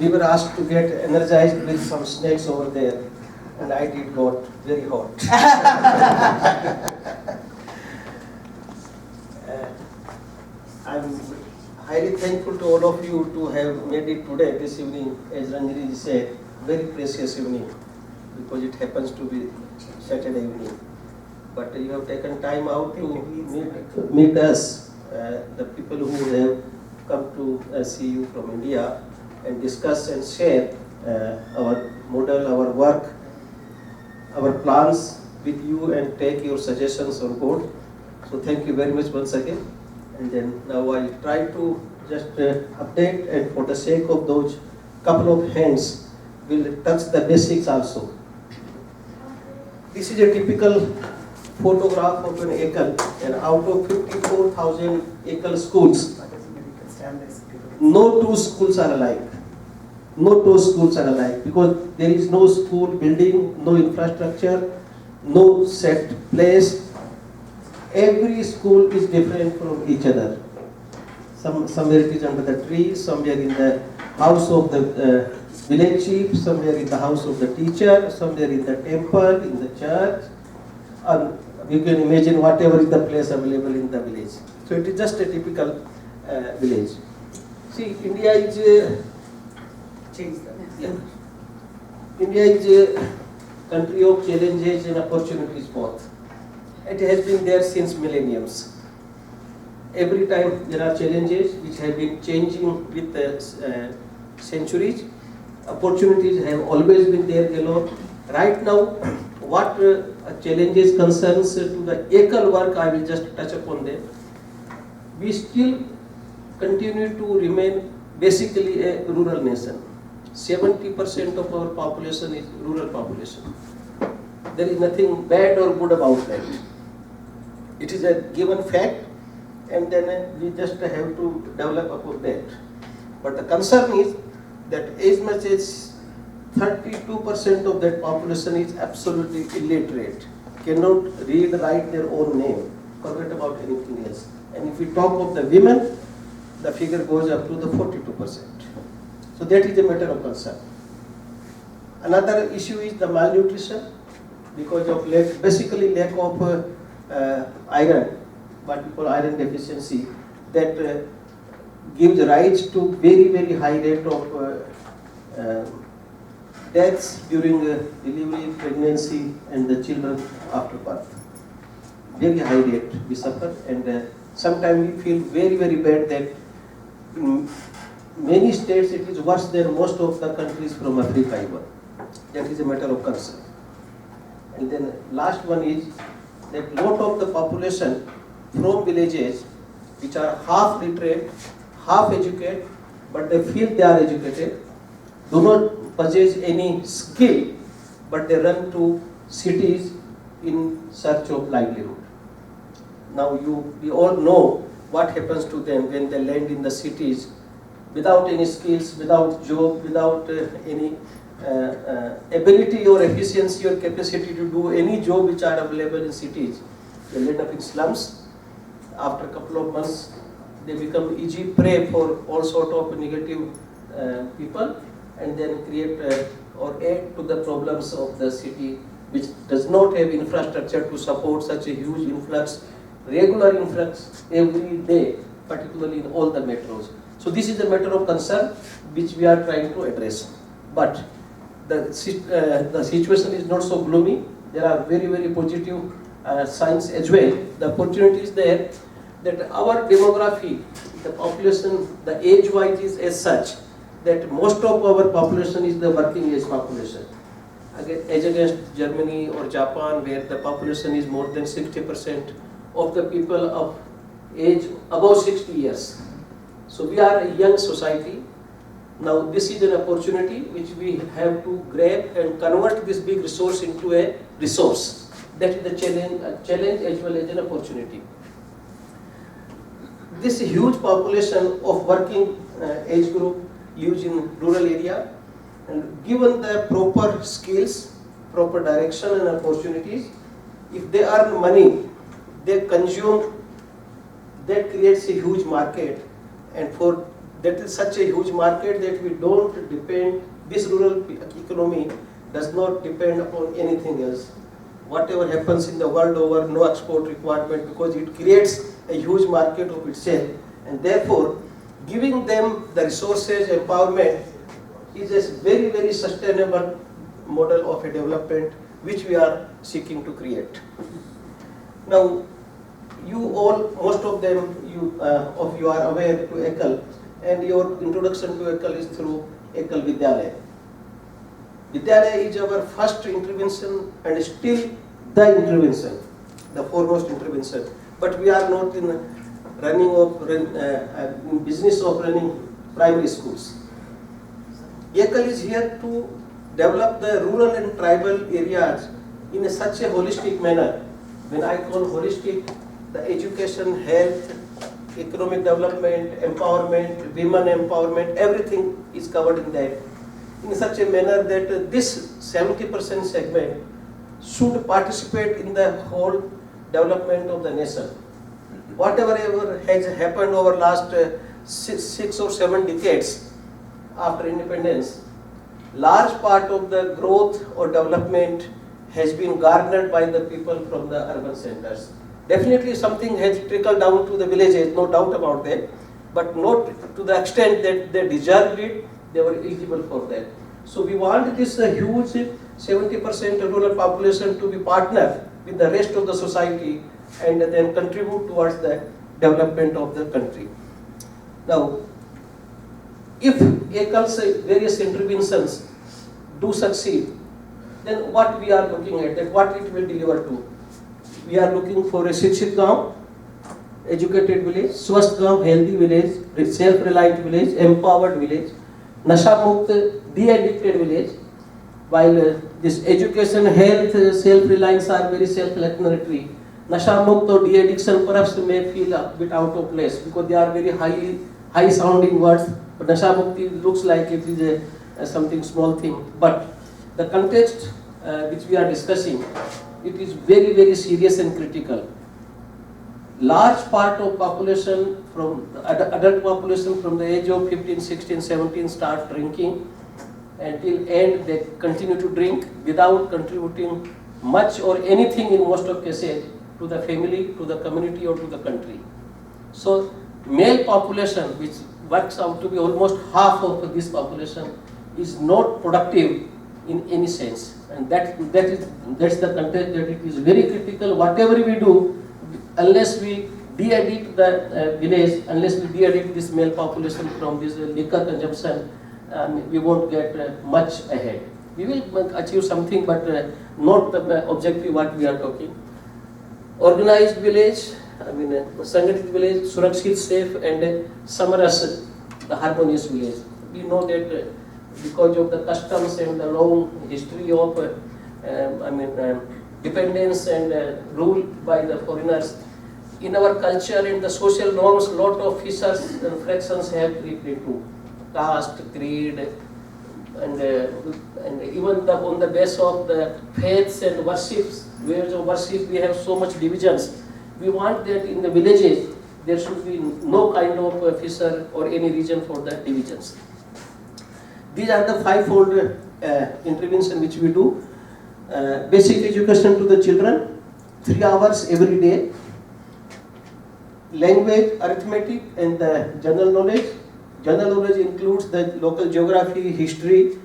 We were asked to get energized with some snacks over there, and I did got very hot. I'm highly thankful to all of you to have made it today, this evening, as Ranjini said, very precious evening, because it happens to be Saturday evening. But you have taken time out to meet us, the people who have come to see you from India, and discuss and share our model, our work, our plans with you, and take your suggestions on board. So thank you very much once again. And then now I'll try to just update, and for the sake of those couple of hands, we'll touch the basics also. This is a typical photograph of an Ekal, and out of 54,000 Ekal schools, no two schools are alike. No two schools are alike, because there is no school building, no infrastructure, no set place. Every school is different from each other. Somewhere it is under the tree, somewhere in the house of the village chief, somewhere in the house of the teacher, somewhere in the temple, in the church. You can imagine whatever is the place available in the village. So it is just a typical village. See, India is India is a country of challenges and opportunities both. It has been there since millenniums. Every time there are challenges which have been changing with the centuries. Opportunities have always been there galore. Right now, what challenges concerns to the Ekal work, I will just touch upon them. We still continue to remain basically a rural nation. 70% of our population is rural population. There is nothing bad or good about that. It is a given fact, and then we just have to develop upon that. But the concern is that as much as 32% of that population is absolutely illiterate, cannot read, write their own name, forget about anything else. And if we talk of the women, the figure goes up to the 42%. So that is a matter of concern. Another issue is the malnutrition, because of basically lack of iron, what we call iron deficiency, that gives rise to very, very high rate of deaths during delivery, pregnancy, and the children after birth. Very high rate we suffer, and sometimes we feel very, very bad that in many states it is worse than most of the countries from Africa even. That is a matter of concern. And then last one is that lot of the population from villages which are half literate, half educated, but they feel they are educated, do not possess any skill, but they run to cities in search of livelihood. Now we all know what happens to them when they land in the cities without any skills, without job, without any ability or efficiency or capacity to do any job which are available in cities. They end up in slums. After a couple of months, they become easy prey for all sort of negative people, and then create or add to the problems of the city, which does not have infrastructure to support such a huge influx, regular influx every day, particularly in all the metros. So this is a matter of concern which we are trying to address. But the situation is not so gloomy. There are very, very positive signs as well. The opportunity is there that our demography, the population, the age-wise is as such that most of our population is the working age population. As against Germany or Japan, where the population is more than 60% of the people of age above 60 years. So we are a young society. Now this is an opportunity which we have to grab and convert this big resource into a resource. That is the challenge as well as an opportunity. This huge population of working age group lives in rural area, and given the proper skills, proper direction and opportunities, if they earn money, they consume, that creates a huge market, and for that is such a huge market that we don't depend, this rural economy does not depend upon anything else. Whatever happens in the world over, no export requirement, because it creates a huge market of itself, and therefore giving them the resources, empowerment is a very, very sustainable model of a development which we are seeking to create. Now, you all, most of them, of you are aware to Ekal, and your introduction to Ekal is through Ekal Vidyalaya. Vidyalaya is our first intervention and still the intervention, the foremost intervention. But we are not in business of running primary schools. Ekal is here to develop the rural and tribal areas in such a holistic manner. When I call holistic, the education, health, economic development, empowerment, women empowerment, everything is covered in that. In such a manner that this 70% segment should participate in the whole development of the nation. Whatever has happened over last 6 or 7 decades after independence, large part of the growth or development has been garnered by the people from the urban centers. Definitely something has trickled down to the villages, no doubt about that, but not to the extent that they deserved it, they were eligible for that. So we want this huge 70% rural population to be partner with the rest of the society and then contribute towards the development of the country. Now, if Ekal's various interventions do succeed, then what we are looking at, that what it will deliver to. We are looking for a Shikshit Gaon, educated village, Swasth Gaon, healthy village, self-reliant village, empowered village, Nasha Mukt, de-addicted village. While this education, health, self-reliance are very self-explanatory, Nasha Mukt or de-addiction perhaps may feel a bit out of place because they are very high-sounding words. But Nasha Mukti looks like it is something small thing. But the context which we are discussing, it is very, very serious and critical. Large part of population, from adult population from the age of 15, 16, 17 start drinking, until end they continue to drink without contributing much or anything in most of cases to the family, to the community or to the country. So male population, which works out to be almost half of this population, is not productive in any sense, and that's the context that it is very critical. Whatever we do, unless we de-addict the village, unless we de-addict this male population from this liquor consumption, we won't get much ahead. We will achieve something, but not the objective what we are talking. Organized village, Sangathit village, Surakshit, safe, and Samaras, the harmonious village. We know that because of the customs and the long history of dependence and rule by the foreigners, in our culture and the social norms, lot of fissures and fractions have crept into caste, creed, and even on the base of the faiths and worships, ways of worship, we have so much divisions. We want that in the villages there should be no kind of fissure or any reason for the divisions. These are the fivefold intervention which we do. Basic education to the children, 3 hours every day. Language, arithmetic, and the general knowledge. General knowledge includes the local geography, history,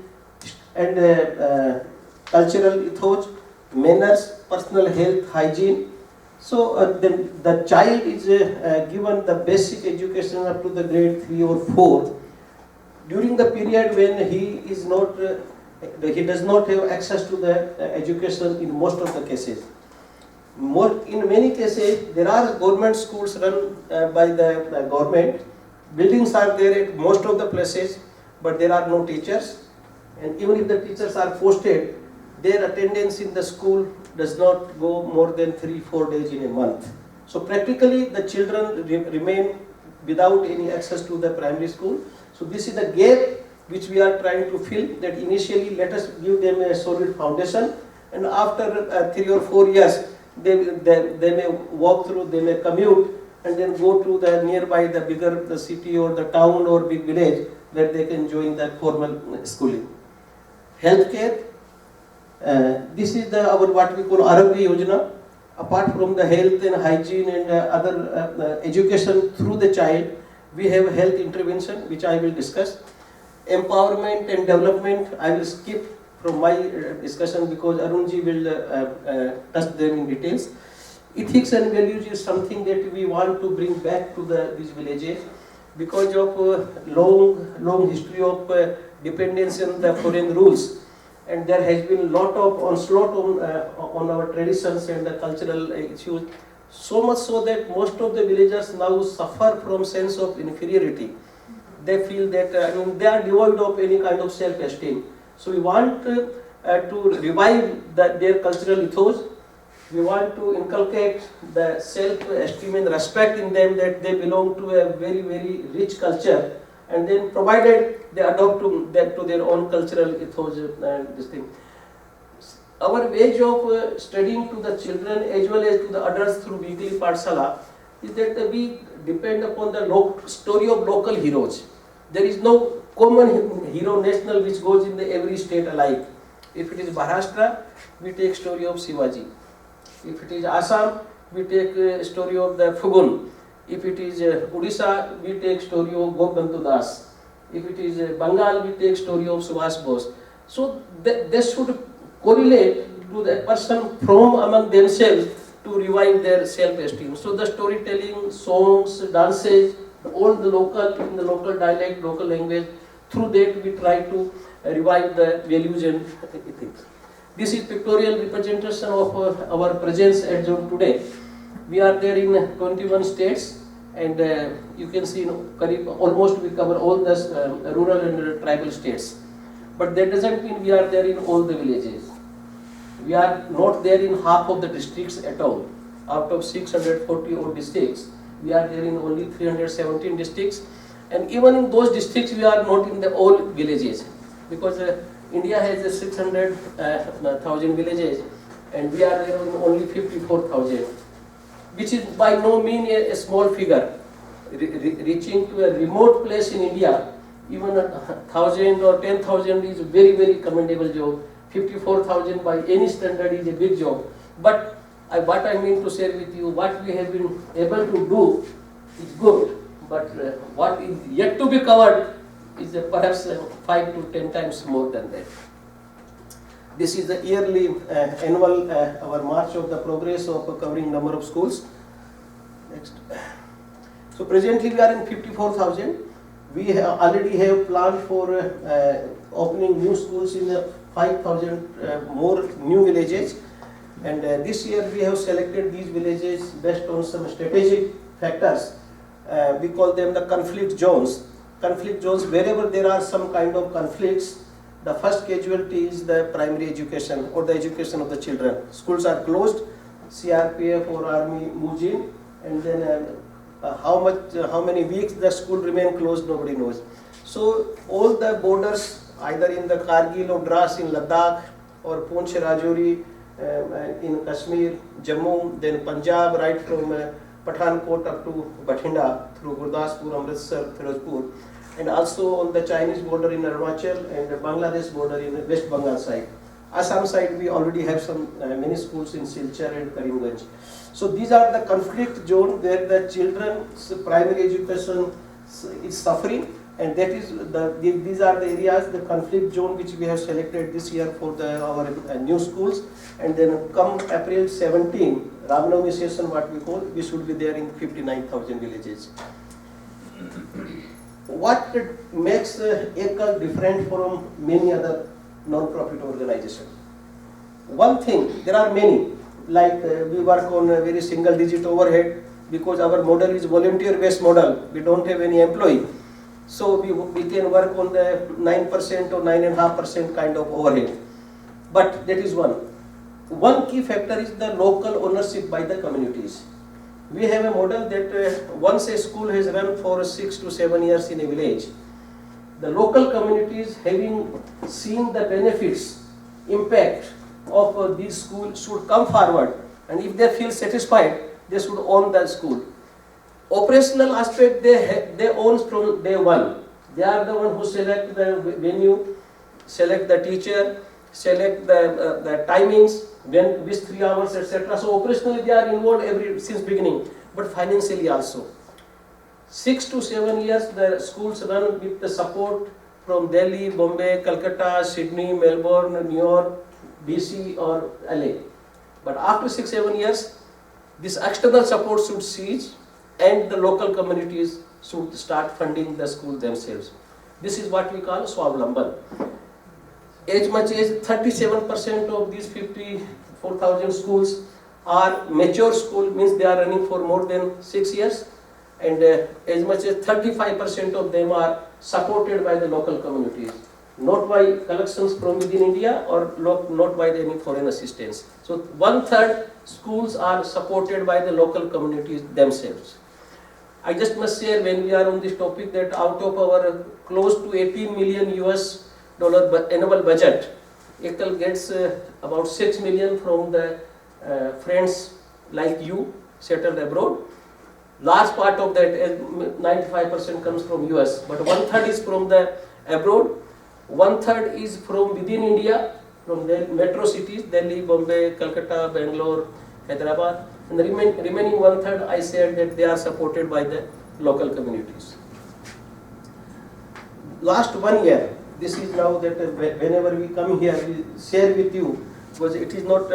and cultural ethos, manners, personal health, hygiene. So the child is given the basic education up to the grade 3 or 4. During the period when he is not, he does not have access to the education in most of the cases. In many cases, there are government schools run by the government. Buildings are there at most of the places, but there are no teachers. And even if the teachers are posted, their attendance in the school does not go more than 3-4 days in a month. So practically, the children remain without any access to the primary school. So this is the gap which we are trying to fill, that initially let us give them a solid foundation, and after 3 or 4 years, they may walk through, they may commute and then go to the nearby, the bigger the city or the town or big village where they can join the formal schooling. Healthcare, this is our what we call Arogya Yojana. Apart from the health and hygiene and other education through the child, we have health intervention, which I will discuss. Empowerment and development, I will skip from my discussion because Arunji will touch them in details. Ethics and values is something that we want to bring back to these villages because of long history of dependence on the foreign rules, and there has been a lot of onslaught on our traditions and the cultural issues, so much so that most of the villagers now suffer from sense of inferiority. They feel that they are devoid of any kind of self-esteem. So we want to revive their cultural ethos. We want to inculcate the self-esteem and respect in them that they belong to a very, very rich culture, and then provided they adopt that to their own cultural ethos and this thing. Our way of studying to the children as well as to the adults through weekly Pathshala is that we depend upon the story of local heroes. There is no common hero national which goes in every state alike. If it is Maharashtra, we take story of Shivaji. If it is Assam, we take story of the Phugun. If it is Odisha, we take story of Gopbandhu Das. If it is Bengal, we take story of Subhash Bose. So they should correlate to the person from among themselves to revive their self-esteem. So the storytelling, songs, dances, all in the local dialect, local language, through that we try to revive the values and ethics. This is pictorial representation of our presence at Zone today. We are there in 21 states, and you can see almost we cover all the rural and tribal states. But that doesn't mean we are there in all the villages. We are not there in half of the districts at all. Out of 640 odd districts, we are there in only 317 districts. And even in those districts, we are not in the all villages, because India has 600,000 villages, and we are there in only 54,000, which is by no means a small figure. Reaching to a remote place in India, even 1,000 or 10,000 is a very, very commendable job. 54,000 by any standard is a big job. But what I mean to share with you, what we have been able to do is good, but what is yet to be covered is perhaps 5 to 10 times more than that. This is the yearly annual our march of the progress of covering number of schools. Next. So presently we are in 54,000. We already have planned for opening new schools in 5,000 more new villages, and this year we have selected these villages based on some strategic factors. We call them the conflict zones. Conflict zones, wherever there are some kind of conflicts, the first casualty is the primary education or the education of the children. Schools are closed, CRPF or army moves in, and then how many weeks the school remain closed, nobody knows. So all the borders, either in the Kargil or Dras in Ladakh or Poonch Rajouri in Kashmir, Jammu, then Punjab, right from Pathankot up to Bathinda through Gurdaspur, Amritsar, Firozpur, and also on the Chinese border in Arunachal and the Bangladesh border in the West Bengal side. Assam side we already have some many schools in Silchar and Karimganj. So these are the conflict zone where the children's primary education is suffering, and that is these are the areas, the conflict zone which we have selected this year for our new schools. And then come April 17, Ramnavami session, what we call, we should be there in 59,000 villages. What makes Ekal different from many other non-profit organizations? One thing, there are many, like we work on a very single digit overhead because our model is volunteer based model, we don't have any employee. So we can work on the 9% or 9.5% kind of overhead. But that is one. One key factor is the local ownership by the communities. We have a model that once a school has run for 6 to 7 years in a village, the local communities, having seen the benefits, impact of these schools, should come forward, and if they feel satisfied, they should own the school. Operational aspect they own from day one. They are the one who select the venue, select the teacher, select the timings, when which 3 hours, etc. So operationally they are involved since beginning, but financially also. 6 to 7 years the schools run with the support from Delhi, Bombay, Calcutta, Sydney, Melbourne, New York, BC or LA. But after 6-7 years, this external support should cease and the local communities should start funding the school themselves. This is what we call Swavlamban. As much as 37% of these 54,000 schools are mature school, means they are running for more than 6 years, and as much as 35% of them are supported by the local communities, not by collections from within India or not by any foreign assistance. So 1/3 schools are supported by the local communities themselves. I just must say when we are on this topic that out of our close to $18 million annual budget, Ekal gets about 6 million from the friends like you settled abroad. Large part of that, 95% comes from US, but 1/3 is from the abroad. 1/3 is from within India, from the metro cities, Delhi, Bombay, Calcutta, Bangalore, Hyderabad. And the remaining 1/3, I said that they are supported by the local communities. Last 1 year, this is now that whenever we come here, we share with you, because it is not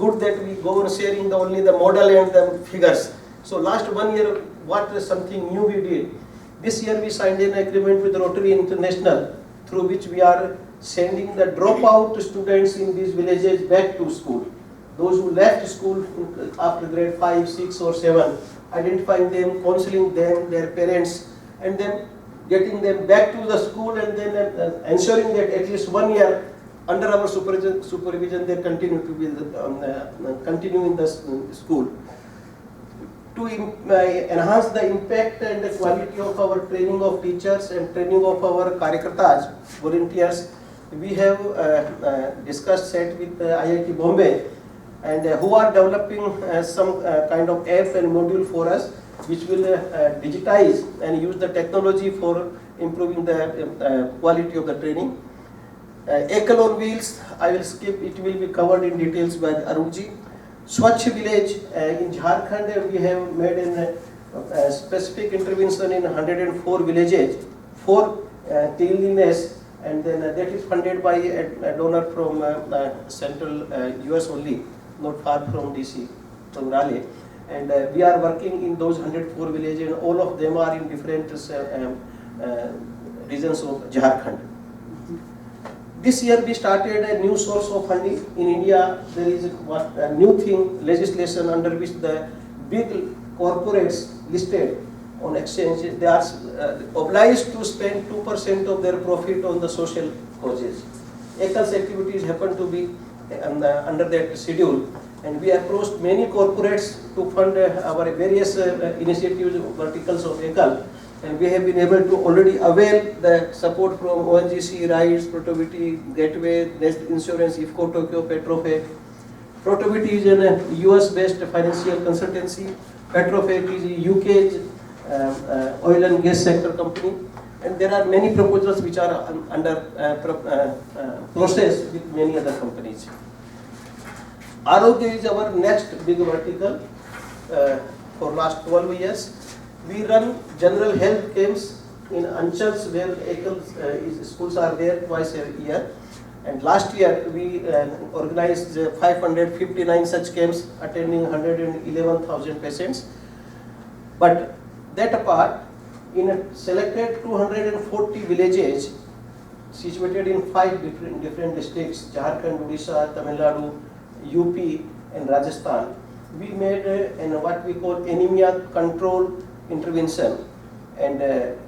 good that we go on sharing only the model and the figures. So last 1 year, what is something new we did? This year we signed an agreement with Rotary International, through which we are sending the dropout students in these villages back to school. Those who left school after grade 5, 6 or 7, identifying them, counseling them, their parents, and then getting them back to the school, and then ensuring that at least 1 year under our supervision they continue to be continue in the school. To enhance the impact and the quality of our training of teachers and training of our karyakartas, volunteers, we have discussed set with IIT Bombay, and who are developing some kind of app and module for us, which will digitize and use the technology for improving the quality of the training. Ekal on Wheels, I will skip, it will be covered in details by Arunji. Swachh Village in Jharkhand, we have made a specific intervention in 104 villages for cleanliness, and then that is funded by a donor from central US only, not far from DC, from Raleigh. And we are working in those 104 villages, and all of them are in different regions of Jharkhand. This year we started a new source of funding. In India, there is a new thing, legislation under which the big corporates listed on exchange, they are obliged to spend 2% of their profit on the social causes. Ekal's activities happen to be under that schedule, and we approached many corporates to fund our various initiatives, verticals of Ekal. And we have been able to already avail the support from ONGC, RISE, Protobity, Gateway, Nest Insurance, IFCO Tokyo, Petrofec. Protobity is a US-based financial consultancy. Petrofec is a UK oil and gas sector company. And there are many proposals which are under process with many other companies. Arogya is our next big vertical for last 12 years. We run general health camps in Anchals where schools are there twice a year. And last year we organized 559 such camps, attending 111,000 patients. But that apart, in a selected 240 villages situated in 5 different districts, Jharkhand, Odisha, Tamil Nadu, UP and Rajasthan, we made what we call anemia control intervention, and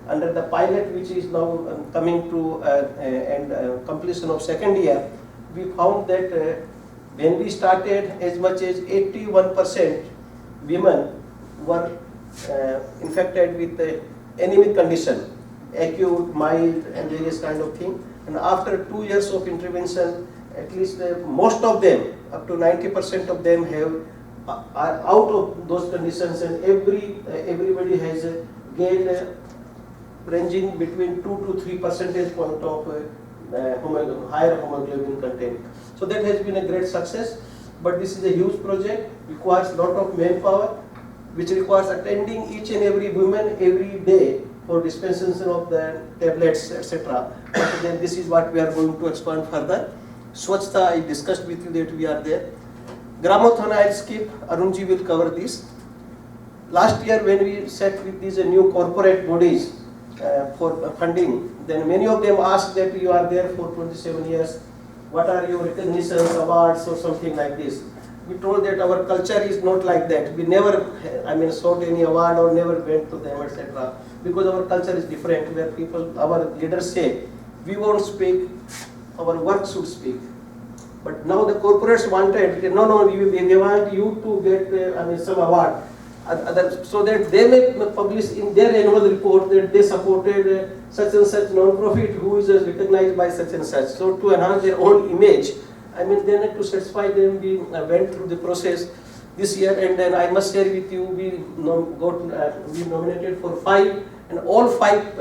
under the pilot which is now coming to completion of 2nd year, we found that when we started, as much as 81% women were infected with anemic condition, acute, mild and various kind of thing, and after 2 years of intervention, at least most of them, up to 90% of them have are out of those conditions, and everybody has gained ranging between 2 to 3 percentage point of higher hemoglobin content. So that has been a great success. But this is a huge project, requires a lot of manpower, which requires attending each and every woman every day for dispensation of the tablets, etc. But then this is what we are going to expand further. Swachhta, I discussed with you that we are there. Gramothan, I'll skip, Arunji will cover this. Last year when we set with these new corporate bodies for funding, then many of them asked that you are there for 27 years, what are your recognitions, awards or something like this. We told that our culture is not like that. We never, sought any award or never went to them, etc. Because our culture is different, where people, our leaders say, we won't speak, our work should speak. But now the corporates wanted, no, we want you to get some award. So that they may publish in their annual report that they supported such and such non-profit who is recognized by such and such. So to enhance their own image, they need to satisfy them. We went through the process this year, and then I must share with you, we nominated for 5, and all 5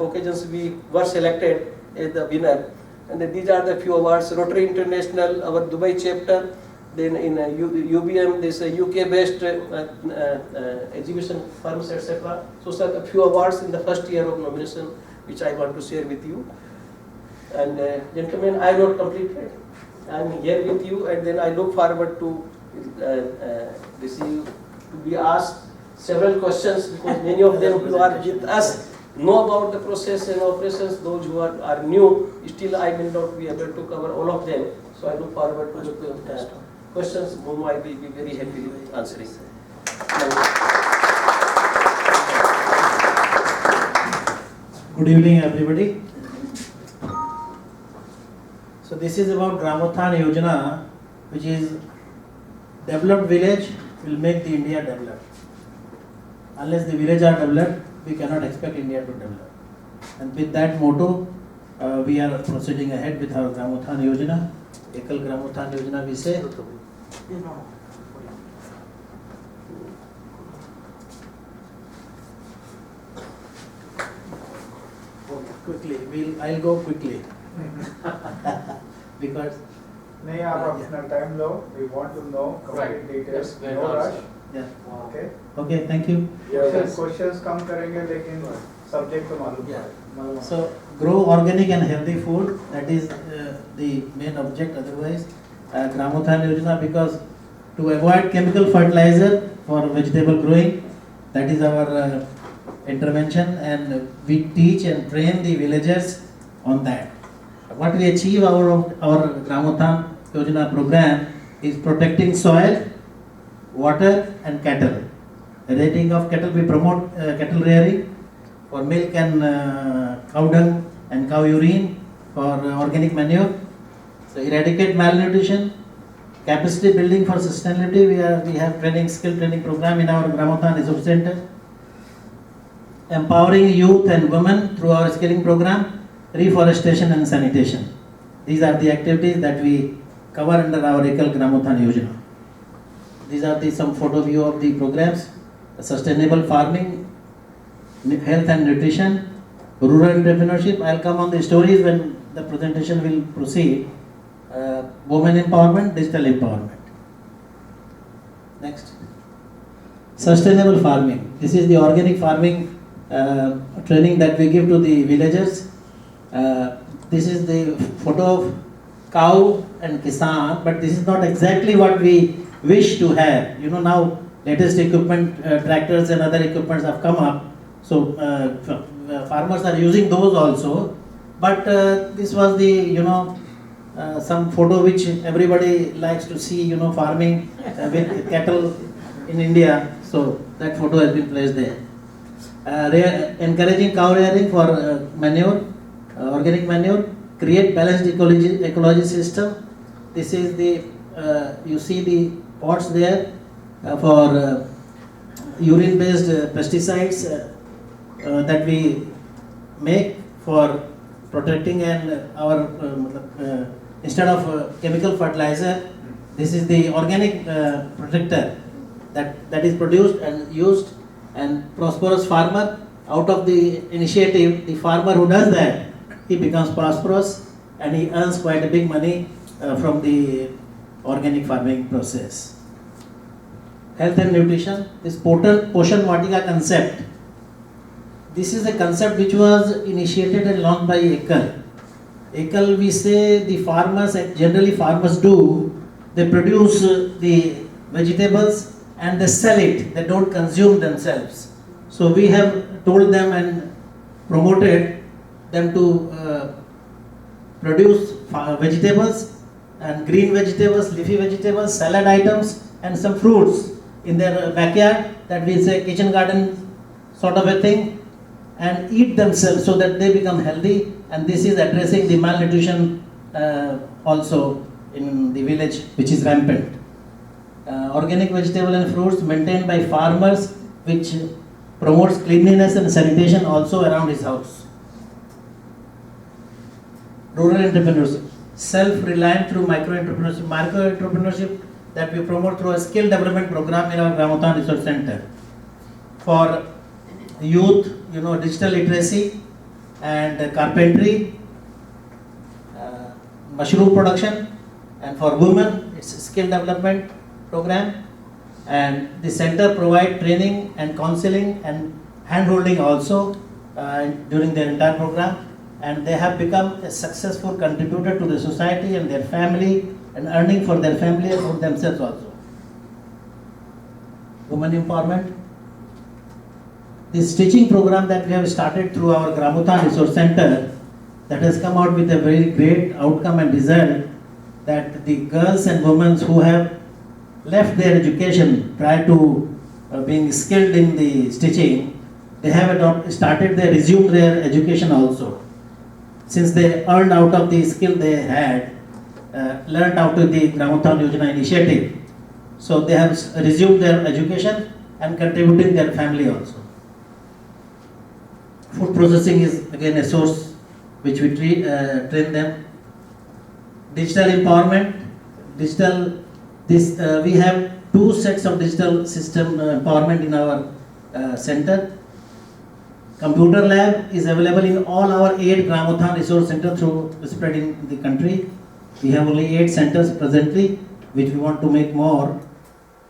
occasions we were selected as the winner. And these are the few awards: Rotary International, our Dubai chapter. Then in UBM, this UK-based exhibition firms, etc. So, sir, a few awards in the first year of nomination, which I want to share with you. And gentlemen, I am not completed. I am here with you, and then I look forward to receive, to be asked several questions, because many of them who are with us know about the process and operations. Those who are new, still I will not be able to cover all of them. So I look forward to the questions, whom I will be very happy answering. Good evening, everybody. So this is about Gramothan Yojana, which is developed village will make the India developed. Unless the village are developed, we cannot expect India to develop. And with that motto, we are proceeding ahead with our Gramothan Yojana. Ekal Gramothan Yojana we say. Quickly, I'll go quickly. Because नहीं आप अपना time low. We want to know complete details. No rush. Yeah. Okay. Thank you. Questions कम करेंगे, लेकिन subject तो मालूम है. So grow organic and healthy food. That is the main object. Otherwise, Gramothan Yojana, because to avoid chemical fertilizer for vegetable growing, that is our intervention, and we teach and train the villagers on that. What we achieve our Gramothan Yojana program is protecting soil, water and cattle. Rating of cattle, we promote cattle rearing for milk and cow dung and cow urine for organic manure. So eradicate malnutrition, capacity building for sustainability. We have skill training program in our Gramothan Resource Center. Empowering youth and women through our skilling program, reforestation and sanitation. These are the activities that we cover under our Ekal Gramothan Yojana. These are some photo view of the programs: sustainable farming, health and nutrition, rural entrepreneurship. I'll come on the stories when the presentation will proceed. Women empowerment, digital empowerment. Next. Sustainable farming. This is the organic farming training that we give to the villagers. This is the photo of cow and kisan, but this is not exactly what we wish to have. Now latest equipment, tractors and other equipments have come up, so farmers are using those also. But this was the some photo which everybody likes to see, farming with cattle in India. So that photo has been placed there. Encouraging cow rearing for manure, organic manure, create balanced ecology system. This is the, you see the pots there for urine based pesticides that we make for protecting, and our instead of chemical fertilizer, This is the organic protector that is produced and used, and prosperous farmer. Out of the initiative, the farmer who does that, he becomes prosperous and he earns quite a big money from the organic farming process. Health and nutrition, this Poshan Vatika concept. This is a concept which was initiated and launched by Ekal. Ekal, we say the farmers, generally farmers do, they produce the vegetables and they sell it, they don't consume themselves. So we have told them and promoted them to produce vegetables and green vegetables, leafy vegetables, salad items and some fruits in their backyard, that we say kitchen garden sort of a thing, and eat themselves so that they become healthy. And this is addressing the malnutrition also in the village, which is rampant. Organic vegetable and fruits maintained by farmers, which promotes cleanliness and sanitation also around his house. Rural entrepreneurship, self-reliant through micro-entrepreneurship. Micro-entrepreneurship that we promote through a skill development program in our Gramothan Resource Center. For youth, digital literacy and carpentry, mushroom production, and for women, it's a skill development program. And the center provide training and counseling and hand-holding also during their entire program. And they have become a successful contributor to the society and their family, and earning for their family and for themselves also. Women empowerment. This teaching program that we have started through our Gramothan Resource Center, that has come out with a very great outcome and result, that the girls and women who have left their education prior to being skilled in the stitching, they have resumed their education also. Since they earned out of the skill they had, learned out of the Gramothan Yojana initiative, so they have resumed their education and contributing their family also. Food processing is again a source which we train them. Digital empowerment, we have 2 sets of digital system empowerment in our center. Computer lab is available in all our 8 Gramothan Resource Centers through spread in the country. We have only 8 centers presently, which we want to make more.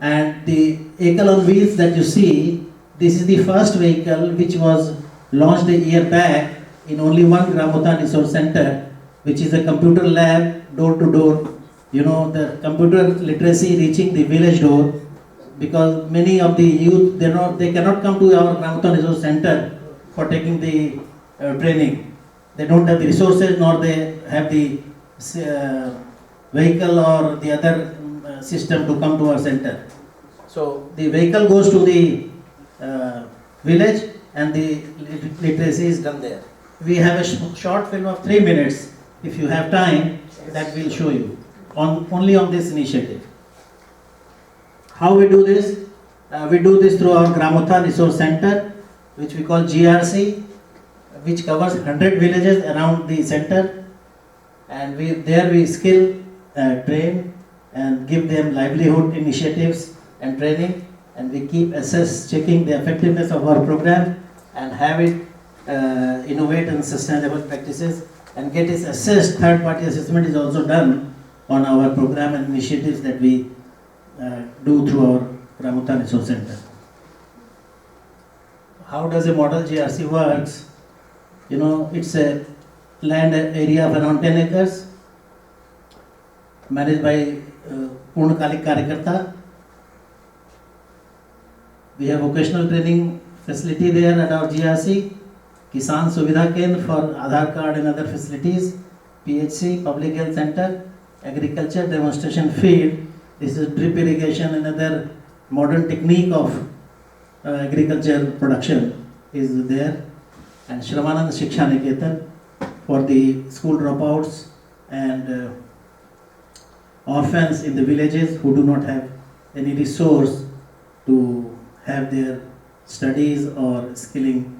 And the Ekal on Wheels that you see, this is the first vehicle which was launched a year back in only one Gramothan Resource Center, which is a computer lab, door to door. The computer literacy reaching the village door, because many of the youth, they cannot come to our Gramothan Resource Center for taking the training. They don't have the resources, nor they have the vehicle or the other system to come to our center. So the vehicle goes to the village and the literacy is done there. We have a short film of 3 minutes, if you have time, that we'll show you, only on this initiative. How we do this? We do this through our Gramothan Resource Center, which we call GRC, which covers 100 villages around the center, and we skill, train and give them livelihood initiatives and training, and we keep checking the effectiveness of our program and have it innovate and sustainable practices and get it assessed. Third-party assessment is also done on our program and initiatives that we do through our Gramothan Resource Center. How does a model GRC works? It's a land area of around 10 acres, managed by Purnakalik Karyakarta. We have vocational training facility there at our GRC, Kisan Suvidha Kendra for Aadhaar card and other facilities, PHC, Public Health Center, Agriculture Demonstration Field. This is drip irrigation and other modern technique of agriculture production is there. And Shramanand Shiksha Niketan for the school dropouts and orphans in the villages who do not have any resource to have their studies or skilling.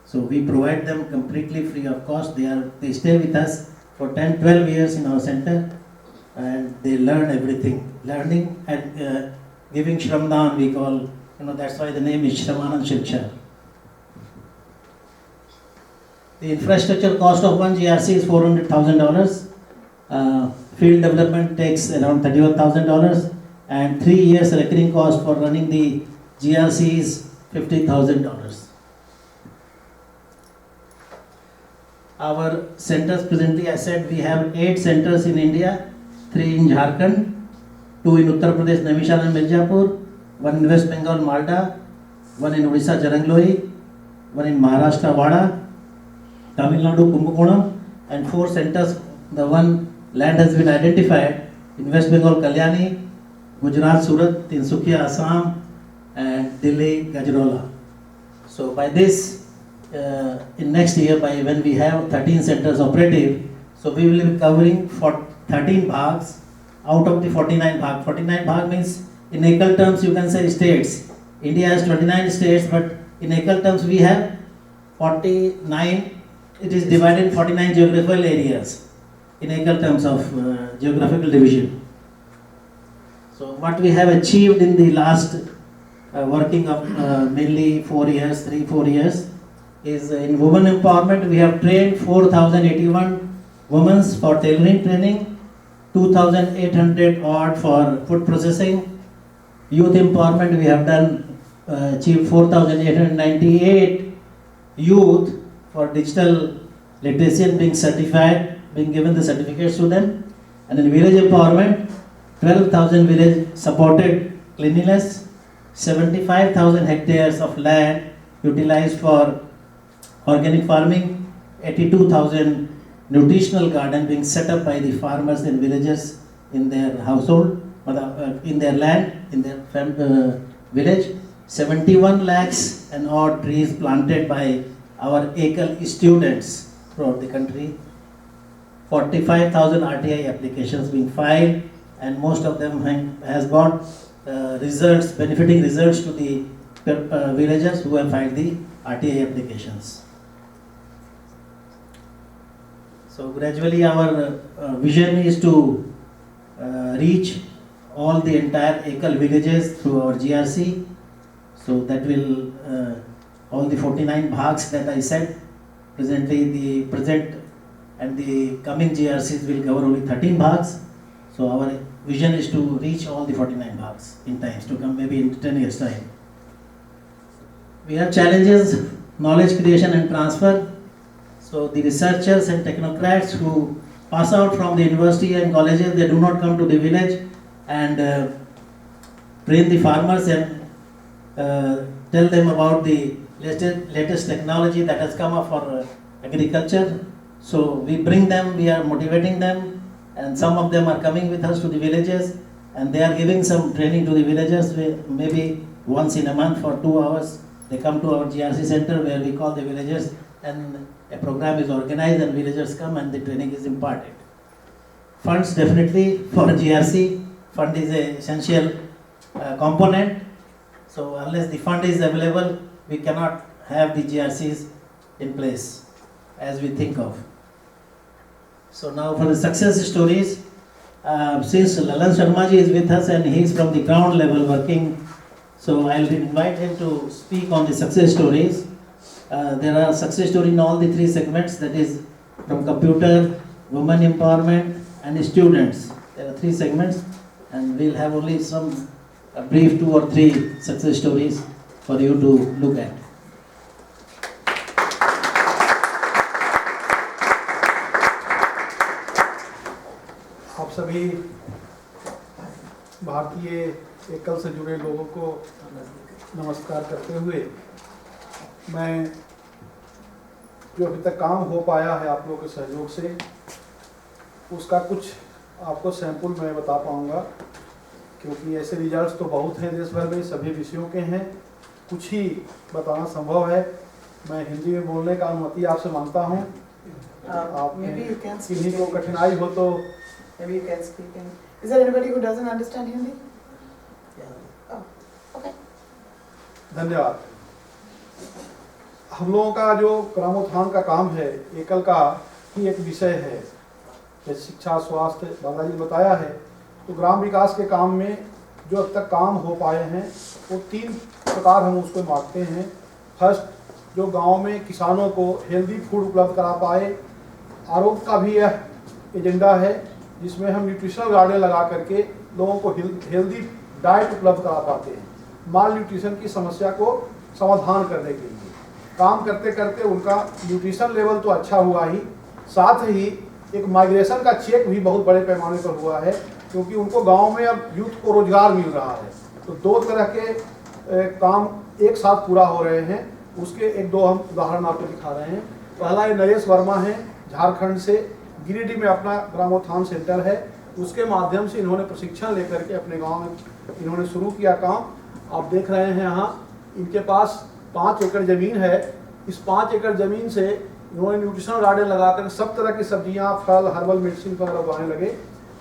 So we provide them completely free of cost. They stay with us for 10-12 years in our center, and they learn everything. Learning and giving Shramdan, we call, that's why the name is Shramanand Shiksha. The infrastructure cost of one GRC is $400,000. Field development takes around $31,000, and 3 years recurring cost for running the GRC is $50,000. Our centers presently, I said, we have 8 centers in India, 3 in Jharkhand, 2 in Uttar Pradesh, Naimishal and Mirzapur, 1 in West Bengal, Malda, 1 in Odisha, Jarangloi, 1 in Maharashtra, Wada, Tamil Nadu, Kumbakonam, and 4 centers. The one land has been identified in West Bengal, Kalyani, Gujarat, Surat, Tinsukia, Assam, and Delhi, Gajraula. So by this, in next year, by when we have 13 centers operative, so we will be covering for 13 bhags out of the 49 bhag. 49 bhag means in acre terms you can say states. India has 29 states, but in acre terms we have 49. It is divided in 49 geographical areas in acre terms of geographical division. So what we have achieved in the last working of mainly 4 years, 3-4 years, is in women empowerment. We have trained 4,081 women for tailoring training, 2,800 odd for food processing. Youth empowerment, we have done achieved 4,898 youth for digital literacy and being certified, being given the certificates to them. And in village empowerment, 12,000 village supported cleanliness, 75,000 hectares of land utilized for organic farming, 82,000 nutritional garden being set up by the farmers and villagers in their household, in their land, in their village. 71 lakhs and odd trees planted by our ECAL students throughout the country. 45,000 RTI applications being filed, and most of them has got results, benefiting results to the villagers who have filed the RTI applications. So gradually our vision is to reach all the entire ECAL villages through our GRC. So that will, all the 49 bhags that I said, presently the present and the coming GRCs will cover only 13 bhags. So our vision is to reach all the 49 bhags in times to come, maybe in 10 years time. We have challenges, knowledge creation and transfer. So the researchers and technocrats who pass out from the university and colleges, they do not come to the village and train the farmers and tell them about the latest technology that has come up for agriculture. So we bring them, we are motivating them, and some of them are coming with us to the villages, and they are giving some training to the villagers, maybe once in a month for 2 hours. They come to our GRC center where we call the villagers, and a program is organized and villagers come and the training is imparted. Funds, definitely for GRC, fund is an essential component. So unless the fund is available, we cannot have the GRCs in place as we think of. So now for the success stories, since Lalan Sharma ji is with us and he is from the ground level working, so I'll invite him to speak on the success stories. There are success stories in all the 3 segments, that is from computer, women empowerment and students. There are 3 segments, and we'll have only some brief 2 or 3 success stories for you to look at. आप सभी भारतीय एकल से जुड़े लोगों को नमस्कार करते हुए, मैं जो अभी तक काम हो पाया है आप लोगों के सहयोग से, उसका कुछ आपको सैंपल मैं बता पाऊंगा, क्योंकि ऐसे रिजल्ट्स तो बहुत हैं देश भर में, सभी विषयों के हैं, कुछ ही बताना संभव है। मैं हिंदी में बोलने का अनुमति आपसे मांगता हूँ। आप किन्हीं को कठिनाई हो तो maybe you can speak in. Is there anybody who doesn't understand Hindi? Oh, okay. धन्यवाद। हम लोगों का जो ग्रामोत्थान का काम है, एकल का ही एक विषय है। जैसे शिक्षा, स्वास्थ्य, बालाजी ने बताया है। तो ग्राम विकास के काम में जो अब तक काम हो पाए हैं वो 3 प्रकार हम उसको बांटते हैं। फर्स्ट, जो गांव में किसानों को हेल्दी फूड उपलब्ध करा पाए। आरोग्य का भी यह एजेंडा है जिसमें हम न्यूट्रिशनल गार्डन लगा करके लोगों को हेल्दी डाइट उपलब्ध करा पाते हैं, माल न्यूट्रिशन की समस्या को समाधान करने के लिए। काम करते करते उनका न्यूट्रिशन लेवल तो अच्छा हुआ ही, साथ ही एक माइग्रेशन का चेक भी बहुत बड़े पैमाने पर हुआ है, क्योंकि उनको गांव में अब यूथ को रोजगार मिल रहा है। तो 2 तरह के काम एक साथ पूरा हो रहे हैं। उसके 1-2 हम उदाहरण आपको दिखा रहे हैं। पहला ये नरेश वर्मा है, झारखंड से, गिरिडीह में अपना ग्रामोत्थान सेंटर है। उसके माध्यम से इन्होंने प्रशिक्षण लेकर के अपने गांव में इन्होंने शुरू किया काम। आप देख रहे हैं यहाँ इनके पास 5 एकड़ ज़मीन है। इस 5 एकड़ ज़मीन से इन्होंने न्यूट्रिशनल गार्डन लगाकर सब तरह की सब्जियाँ, फल, हर्बल मेडिसिन वगैरह उगाने लगे।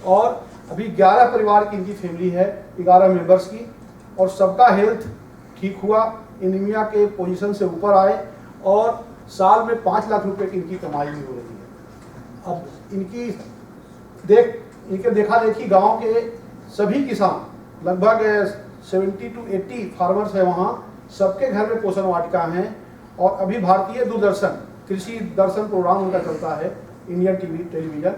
और अभी 11 परिवार की इनकी फैमिली है, 11 मेंबर्स की, और सबका हेल्थ ठीक हुआ, एनीमिया के पोजीशन से ऊपर आए और साल में 5 लाख रुपए की इनकी कमाई भी हो रही है। अब इनके देखा देखी गांव के सभी किसान, लगभग 70 to 80 फार्मर्स है वहाँ, सबके घर में पोषण वाटिका हैं। और अभी भारतीय दूरदर्शन कृषि दर्शन प्रोग्राम उनका चलता है, इंडियन टेलीविजन,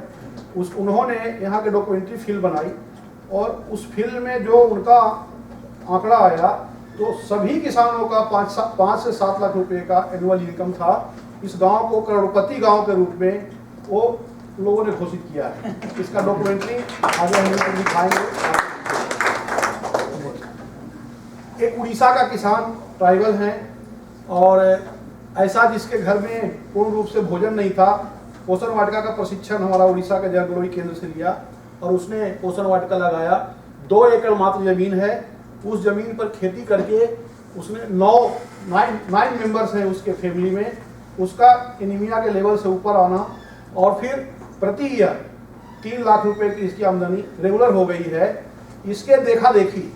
उन्होंने यहाँ के डॉक्यूमेंट्री फिल्म बनाई और उस फिल्म में जो उनका आंकड़ा आया तो सभी किसानों का 5 से 7 लाख रुपए का एनुअल इनकम था। इस गांव को करोड़पति गांव के रूप में वो लोगों ने घोषित किया है। इसका डॉक्यूमेंट्री आगे हम लोग दिखाएंगे। एक उड़ीसा का किसान ट्राइबल हैं और ऐसा जिसके घर में पूर्ण रूप से भोजन नहीं था, पोषण वाटिका का प्रशिक्षण हमारा उड़ीसा के जलग्रोही केंद्र से लिया और उसने पोषण वाटिका लगाया। 2 एकड़ मात्र जमीन है। उस जमीन पर खेती करके उसने 9 मेंबर्स हैं उसके फैमिली में, उसका एनीमिया के लेवल से ऊपर आना और फिर प्रति ईयर 3 लाख रुपए की इसकी आमदनी रेगुलर हो गई है। इसके देखा देखी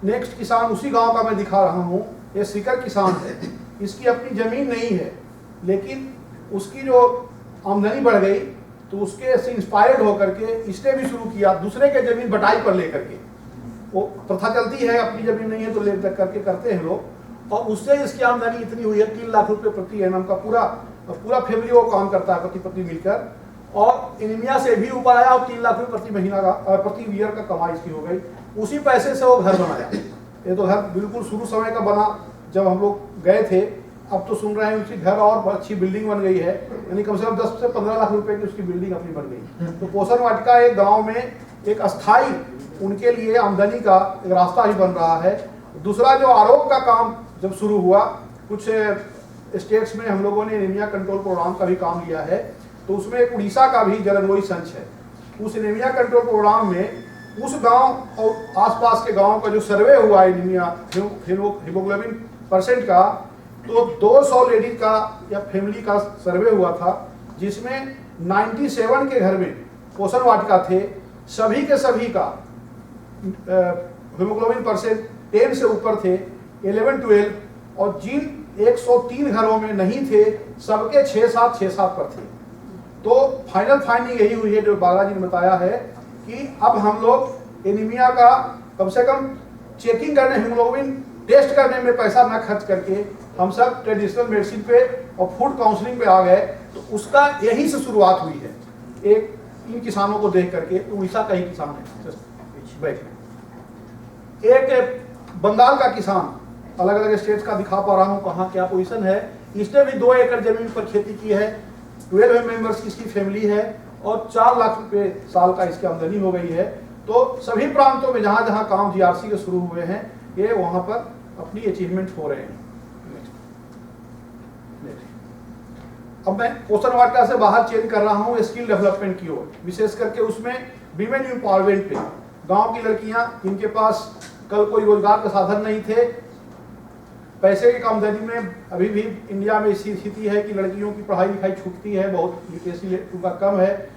नेक्स्ट किसान उसी गांव का मैं दिखा रहा हूं। ये सीकर किसान है, इसकी अपनी जमीन नहीं है, लेकिन उसकी जो आमदनी बढ़ गई तो उसके से इंस्पायर्ड होकर के इसने भी शुरू किया दूसरे के जमीन बटाई पर लेकर के। वो प्रथा चलती है, अपनी जमीन नहीं है तो ले करके करते हैं लोग, और उससे इसकी आमदनी इतनी हुई है 3 लाख रुपए प्रति एनम का। पूरा फैमिली वो काम करता है, पति मिलकर, और एनीमिया से भी ऊपर आया और 3 लाख रुपए प्रति महीना का प्रति ईयर का कमाई इसकी हो गई। उसी पैसे से वो घर बनाया। ये तो घर बिल्कुल शुरू समय का बना जब हम लोग गए थे। अब तो सुन रहे हैं उसकी घर और अच्छी बिल्डिंग बन गई है, यानी कम से कम 10 से 15 लाख रुपए की उसकी बिल्डिंग अपनी बन गई। तो पोषण वाटिका एक गांव में एक अस्थाई उनके लिए आमदनी का एक रास्ता ही बन रहा है। दूसरा, जो आरोग्य का काम जब शुरू हुआ, कुछ स्टेट्स में हम लोगों ने एनीमिया कंट्रोल प्रोग्राम का भी काम लिया है, तो उसमें एक उड़ीसा का भी जलग्रोही संच है। उस एनीमिया कंट्रोल प्रोग्राम में उस गांव और आसपास के गांव का जो सर्वे हुआ एनीमिया हीमोग्लोबिन % का, तो 200 लेडीज का या फैमिली का सर्वे हुआ था, जिसमें 97 के घर में पोषण वाटिका थे। सभी के सभी का हीमोग्लोबिन % 10 से ऊपर थे, 11-12, और जिन 103 घरों में नहीं थे सबके 6-7 पर थे। तो फाइनल फाइंडिंग यही हुई है जो बालाजी ने बताया है कि अब हम लोग एनीमिया का कम से कम चेकिंग करने, हीमोग्लोबिन टेस्ट करने में पैसा ना खर्च करके हम सब ट्रेडिशनल मेडिसिन पे और फूड काउंसलिंग पे आ गए। तो उसका यही से शुरुआत हुई है। एक इन किसानों को देख करके, उड़ीसा का ही किसान है, एक बंगाल का किसान, अलग अलग स्टेट्स का दिखा पा रहा हूँ कहाँ क्या पोजीशन है। इसने भी 2 एकड़ जमीन पर खेती की है, 12 मेंबर्स की इसकी फैमिली है और 4 लाख रुपए साल का इसकी आमदनी हो गई है। तो सभी प्रांतों में जहाँ जहाँ काम जीआरसी के शुरू हुए हैं, ये वहाँ पर अपनी अचीवमेंट हो रहे हैं। अब मैं पोषण वाटिका से बाहर चेंज कर रहा हूँ स्किल डेवलपमेंट की ओर, विशेष करके उसमें विमेन एम्पावरमेंट पे। गांव की लड़कियां जिनके पास कल कोई रोजगार का साधन नहीं थे, पैसे की आमदनी में अभी भी इंडिया में इसी स्थिति है कि लड़कियों की पढ़ाई लिखाई छूटती है, बहुत लिटरेसी रेट उनका कम है।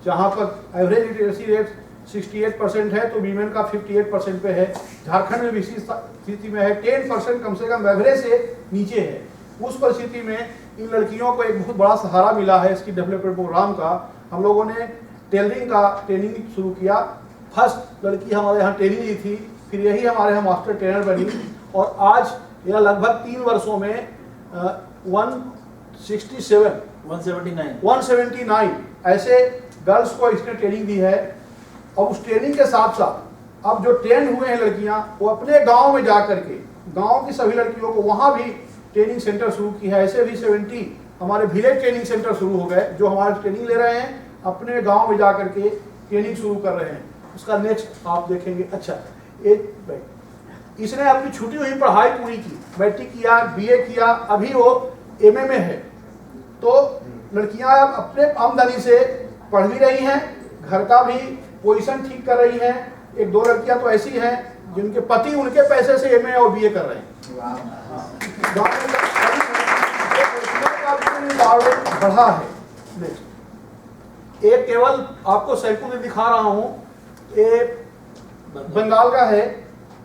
जहाँ पर एवरेज लिटरेसी रेट 68% है तो वीमेन का 58% पे है। झारखंड में भी इसी स्थिति में है, 10% कम से कम एवरेज से नीचे है। उस परिस्थिति में इन लड़कियों को एक बहुत बड़ा सहारा मिला है इसकी डेवलपमेंट प्रोग्राम का। हम लोगों ने टेलरिंग का ट्रेनिंग शुरू किया। फर्स्ट लड़की हमारे यहाँ ट्रेनिंग ली थी, फिर यही हमारे यहाँ मास्टर ट्रेनर बनी और आज यह लगभग 3 वर्षों में 179 ऐसे गर्ल्स को इसने ट्रेनिंग दी है। और उस ट्रेनिंग के साथ साथ अब जो ट्रेन हुए हैं लड़कियां, वो अपने गांव में जा करके गांव की सभी लड़कियों को वहां भी ट्रेनिंग सेंटर शुरू की है। ऐसे भी 70 हमारे विलेज ट्रेनिंग सेंटर शुरू हो गए जो हमारे ट्रेनिंग ले रहे हैं, अपने गांव में जा करके ट्रेनिंग शुरू कर रहे हैं। उसका नेक्स्ट आप देखेंगे। अच्छा, एक इसने अपनी छुट्टी हुई पढ़ाई पूरी की, मैट्रिक किया, बीए किया, अभी वो एमए में है। तो लड़कियां अपने आमदनी से पढ़ भी रही हैं, घर का भी पोजीशन ठीक कर रही हैं। 1-2 लड़कियां तो ऐसी हैं जिनके पति उनके पैसे से एमए और बीए कर रहे हैं। बढ़ा है। एक केवल आपको सैंपल दिखा रहा हूं, ये बंगाल का है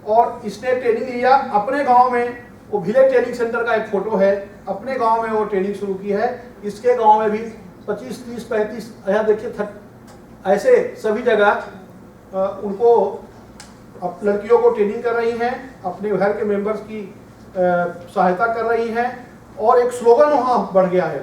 और इसने ट्रेनिंग लिया अपने गांव में। वो विलेज ट्रेनिंग सेंटर का एक फोटो है, अपने गांव में वो ट्रेनिंग शुरू की है। इसके गांव में भी 25, 30, 35 यहाँ देखिए ऐसे सभी जगह उनको लड़कियों को ट्रेनिंग कर रही हैं, अपने घर के मेंबर्स की सहायता कर रही हैं। और एक स्लोगन वहाँ बढ़ गया है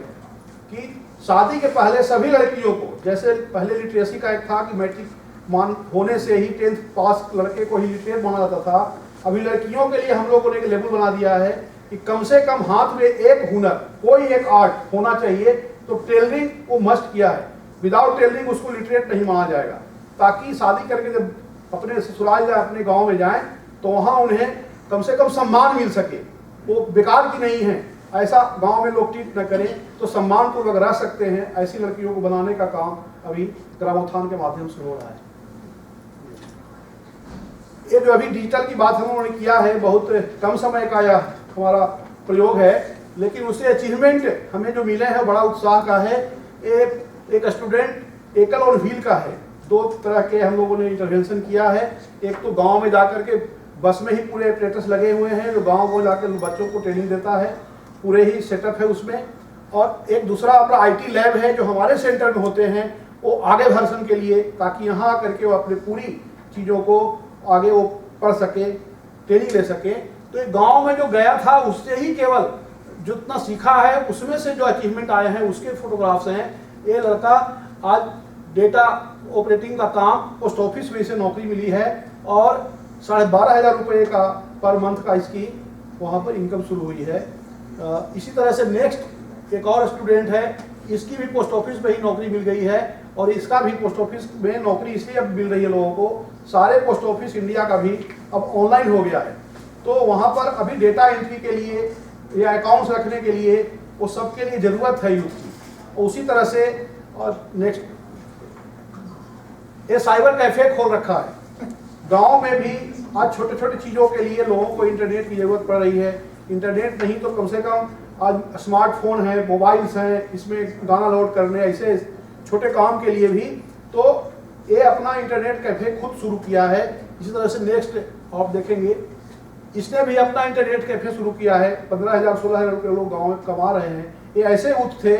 कि शादी के पहले सभी लड़कियों को, जैसे पहले लिटरेसी का एक था कि मैट्रिक मान होने से ही 10th पास लड़के को ही लिटरेट माना जाता था, अभी लड़कियों के लिए हम लोगों ने एक लेवल बना दिया है कि कम से कम हाथ में एक हुनर, कोई एक आर्ट होना चाहिए। तो टेलरिंग को मस्ट किया है, विदाउट टेलरिंग उसको लिटरेट नहीं माना जाएगा, ताकि शादी करके जब अपने ससुराल या अपने गांव में जाएं तो वहां उन्हें कम से कम सम्मान मिल सके। वो बेकार की नहीं है, ऐसा गांव में लोग ट्रीट न करें तो सम्मान पूर्वक रह सकते हैं। ऐसी लड़कियों को बनाने का काम अभी ग्रामोत्थान के माध्यम से हो रहा है। ये जो अभी डिजिटल की बात हम लोगों ने किया है, बहुत कम समय का यह हमारा प्रयोग है, लेकिन उससे अचीवमेंट हमें जो मिले हैं बड़ा उत्साह का है। एक स्टूडेंट एकल और व्हील का है। 2 तरह के हम लोगों ने इंटरवेंशन किया है। एक तो गांव में जाकर के बस में ही पूरे ऑपरेटर्स लगे हुए हैं जो गांव को जाकर बच्चों को ट्रेनिंग देता है, पूरे ही सेटअप है उसमें। और एक दूसरा अपना आईटी लैब है जो हमारे सेंटर में होते हैं, वो आगे वर्षन के लिए, ताकि यहाँ आकर के वो अपने पूरी चीज़ों को आगे वो पढ़ सके, ट्रेनिंग ले सके। तो एक गांव में जो गया था उससे ही केवल जितना सीखा है उसमें से जो अचीवमेंट आए हैं उसके फोटोग्राफ्स हैं। ये लड़का आज डेटा ऑपरेटिंग का काम पोस्ट ऑफिस में इसे नौकरी मिली है और 12,500 रुपये का पर मंथ का इसकी वहाँ पर इनकम शुरू हुई है। इसी तरह से नेक्स्ट एक और स्टूडेंट है, इसकी भी पोस्ट ऑफिस में ही नौकरी मिल गई है और इसका भी पोस्ट ऑफिस में नौकरी इसलिए अब मिल रही है लोगों को, सारे पोस्ट ऑफिस इंडिया का भी अब ऑनलाइन हो गया है। तो वहाँ पर अभी डेटा एंट्री के लिए या अकाउंट्स रखने के लिए वो सबके लिए ज़रूरत है यूथ की। और उसी तरह से और नेक्स्ट ये साइबर कैफे खोल रखा है गांव में भी। आज छोटे छोटे चीज़ों के लिए लोगों को इंटरनेट की ज़रूरत पड़ रही है। इंटरनेट नहीं तो कम से कम आज स्मार्टफोन है, मोबाइल्स हैं, इसमें गाना लोड करने, ऐसे छोटे काम के लिए भी तो ये अपना इंटरनेट कैफे खुद शुरू किया है। इसी तरह से नेक्स्ट आप देखेंगे, इसने भी अपना इंटरनेट कैफे शुरू किया है। 15,000-16,000 रुपये लोग गाँव में कमा रहे हैं। ये ऐसे यूथ थे,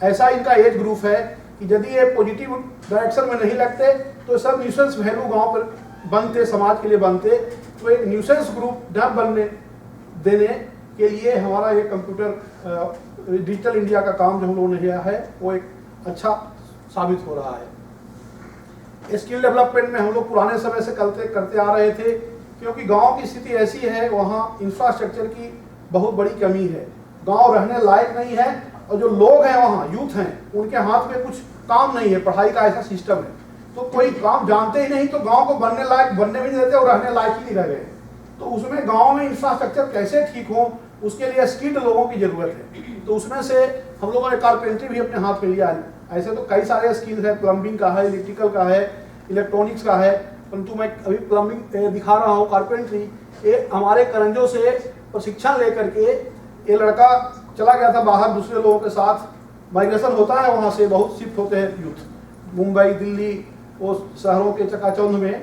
ऐसा इनका एज ग्रुप है कि यदि ये पॉजिटिव डायरेक्शन में नहीं लगते तो सब न्यूसेंस वैल्यू गांव पर बनते, समाज के लिए बनते। तो एक न्यूसेंस ग्रुप न बनने देने के लिए हमारा ये कंप्यूटर डिजिटल इंडिया का काम जो हम लोगों ने किया है वो एक अच्छा साबित हो रहा है। स्किल डेवलपमेंट में हम लोग पुराने समय से करते आ रहे थे, क्योंकि गांव की स्थिति ऐसी है, वहाँ इंफ्रास्ट्रक्चर की बहुत बड़ी कमी है, गांव रहने लायक नहीं है और जो लोग हैं वहाँ यूथ हैं उनके हाथ में कुछ काम नहीं है, पढ़ाई का ऐसा सिस्टम है तो कोई काम जानते ही नहीं, तो गांव को बनने लायक बनने भी नहीं देते और रहने लायक ही नहीं रह गए। तो उसमें गांव में इंफ्रास्ट्रक्चर कैसे ठीक हो उसके लिए स्किल्ड लोगों की जरूरत है। तो उसमें से हम लोगों ने कारपेंट्री भी अपने हाथ में लिया है। ऐसे तो कई सारे स्किल्स है, प्लम्बिंग का है, इलेक्ट्रिकल का है, इलेक्ट्रॉनिक्स का है, परंतु मैं अभी प्लम्बिंग दिखा रहा हूँ। कारपेंट्री ये हमारे करंजों से प्रशिक्षण लेकर के ये लड़का चला गया था बाहर दूसरे लोगों के साथ, माइग्रेशन होता है वहाँ से बहुत शिफ्ट होते हैं यूथ, मुंबई, दिल्ली, वो शहरों के चकाचौंध में,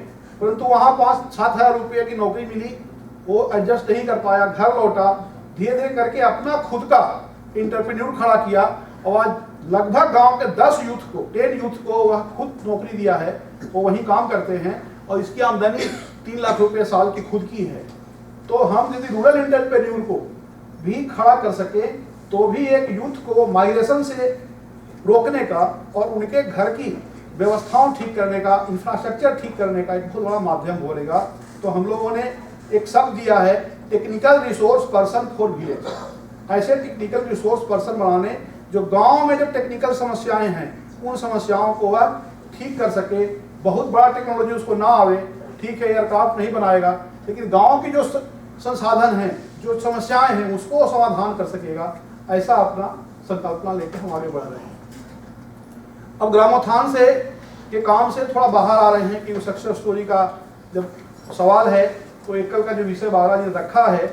परंतु वहाँ 5-7 हज़ार रुपये की नौकरी मिली, वो एडजस्ट नहीं कर पाया, घर लौटा, धीरे धीरे करके अपना खुद का इंटरप्रेन्योर खड़ा किया और आज लगभग गांव के 10 यूथ को वह खुद नौकरी दिया है, वो वहीं काम करते हैं और इसकी आमदनी 3 लाख रुपए साल की खुद की है। तो हम यदि रूरल इंटरप्रेन्योर को भी खड़ा कर सके तो भी एक यूथ को माइग्रेशन से रोकने का और उनके घर की व्यवस्थाओं ठीक करने का, इंफ्रास्ट्रक्चर ठीक करने का एक बहुत बड़ा माध्यम होगा। तो हम लोगों ने एक शब्द दिया है technical resource person for village. ऐसे टेक्निकल रिसोर्स पर्सन बनाने जो गांव में जो टेक्निकल समस्याएं हैं उन समस्याओं को वह ठीक कर सके। बहुत बड़ा टेक्नोलॉजी उसको ना आवे, ठीक है, एयरक्राफ्ट नहीं बनाएगा, लेकिन गांव की जो संसाधन हैं, जो समस्याएं हैं, उसको समाधान कर सकेगा। ऐसा अपना संकल्पना लेकर हम आगे बढ़ रहे हैं। अब ग्रामोत्थान से के काम से थोड़ा बाहर आ रहे हैं कि सक्सेस स्टोरी का जब सवाल है तो एकल का जो विषय बाला जी रखा है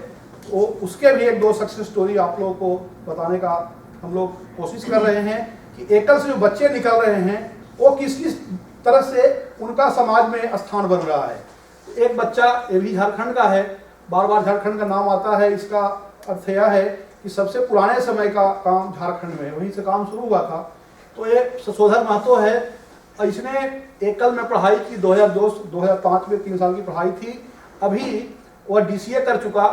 वो उसके भी 1-2 सक्सेस स्टोरी आप लोगों को बताने का हम लोग कोशिश कर रहे हैं कि एकल से जो बच्चे निकल रहे हैं वो किस किस तरह से उनका समाज में स्थान बन रहा है। एक बच्चा ये भी झारखंड का है, बार बार झारखंड का नाम आता है, इसका अर्थ यह है कि सबसे पुराने समय का काम झारखंड में वहीं से काम शुरू हुआ था। तो ये शशोधर महतो है, इसने एकल में पढ़ाई की 2002-2005 में 3 साल की पढ़ाई थी। अभी वह DCA कर चुका,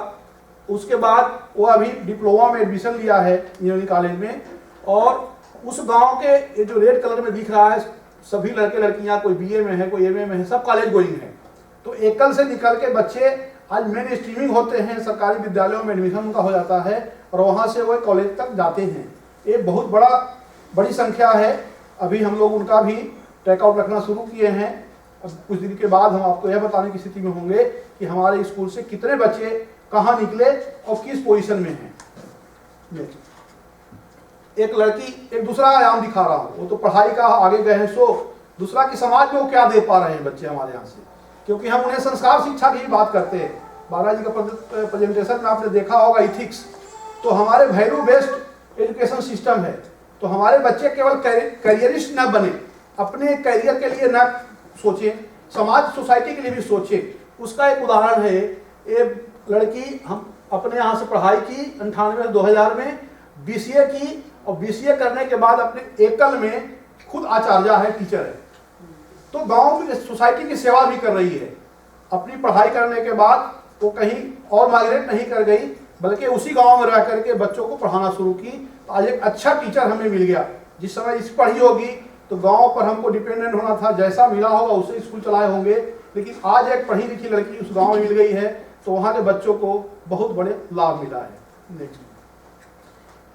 उसके बाद वो अभी डिप्लोमा में एडमिशन लिया है इंजीनियरिंग कॉलेज में। और उस गांव के ये जो रेड कलर में दिख रहा है सभी लड़के लड़कियां, कोई BA में है, कोई MA में है, सब कॉलेज गोइंग है। तो एकल से निकल के बच्चे आज मेन स्ट्रीमिंग होते हैं, सरकारी विद्यालयों में एडमिशन उनका हो जाता है और वहाँ से वो कॉलेज तक जाते हैं। ये बहुत बड़ी संख्या है। अभी हम लोग उनका भी ट्रैकआउट रखना शुरू किए हैं। अब कुछ दिन के बाद हम आपको यह बताने की स्थिति में होंगे कि हमारे स्कूल से कितने बच्चे कहाँ निकले और किस पोजीशन में हैं। एक लड़की एक दूसरा आयाम दिखा रहा हूँ, वो तो पढ़ाई का आगे गए हैं, सो दूसरा कि समाज में वो क्या दे पा रहे हैं बच्चे हमारे यहाँ से, क्योंकि हम उन्हें संस्कार शिक्षा की बात करते हैं। बालाजी का प्रेजेंटेशन में आपने देखा होगा इथिक्स, तो हमारे वैल्यू बेस्ड एजुकेशन सिस्टम है। तो हमारे बच्चे केवल करियरिस्ट न बने, अपने करियर के लिए न सोचें, समाज सोसाइटी के लिए भी सोचें। उसका एक उदाहरण है, एक लड़की हम अपने यहाँ से पढ़ाई की 98-2000 में BCA की और BCA करने के बाद अपने एकल में खुद आचार्य है, टीचर है। तो गांव की सोसाइटी की सेवा भी कर रही है। अपनी पढ़ाई करने के बाद वो कहीं और माइग्रेट नहीं कर गई, बल्कि उसी गांव में रह करके बच्चों को पढ़ाना शुरू की। आज एक अच्छा टीचर हमें मिल गया। जिस समय इस पढ़ी होगी तो गांव पर हमको डिपेंडेंट होना था, जैसा मिला होगा उससे स्कूल चलाए होंगे, लेकिन आज एक पढ़ी लिखी लड़की उस गांव में मिल गई है तो वहाँ के बच्चों को बहुत बड़े लाभ मिला है। नेक्स्ट,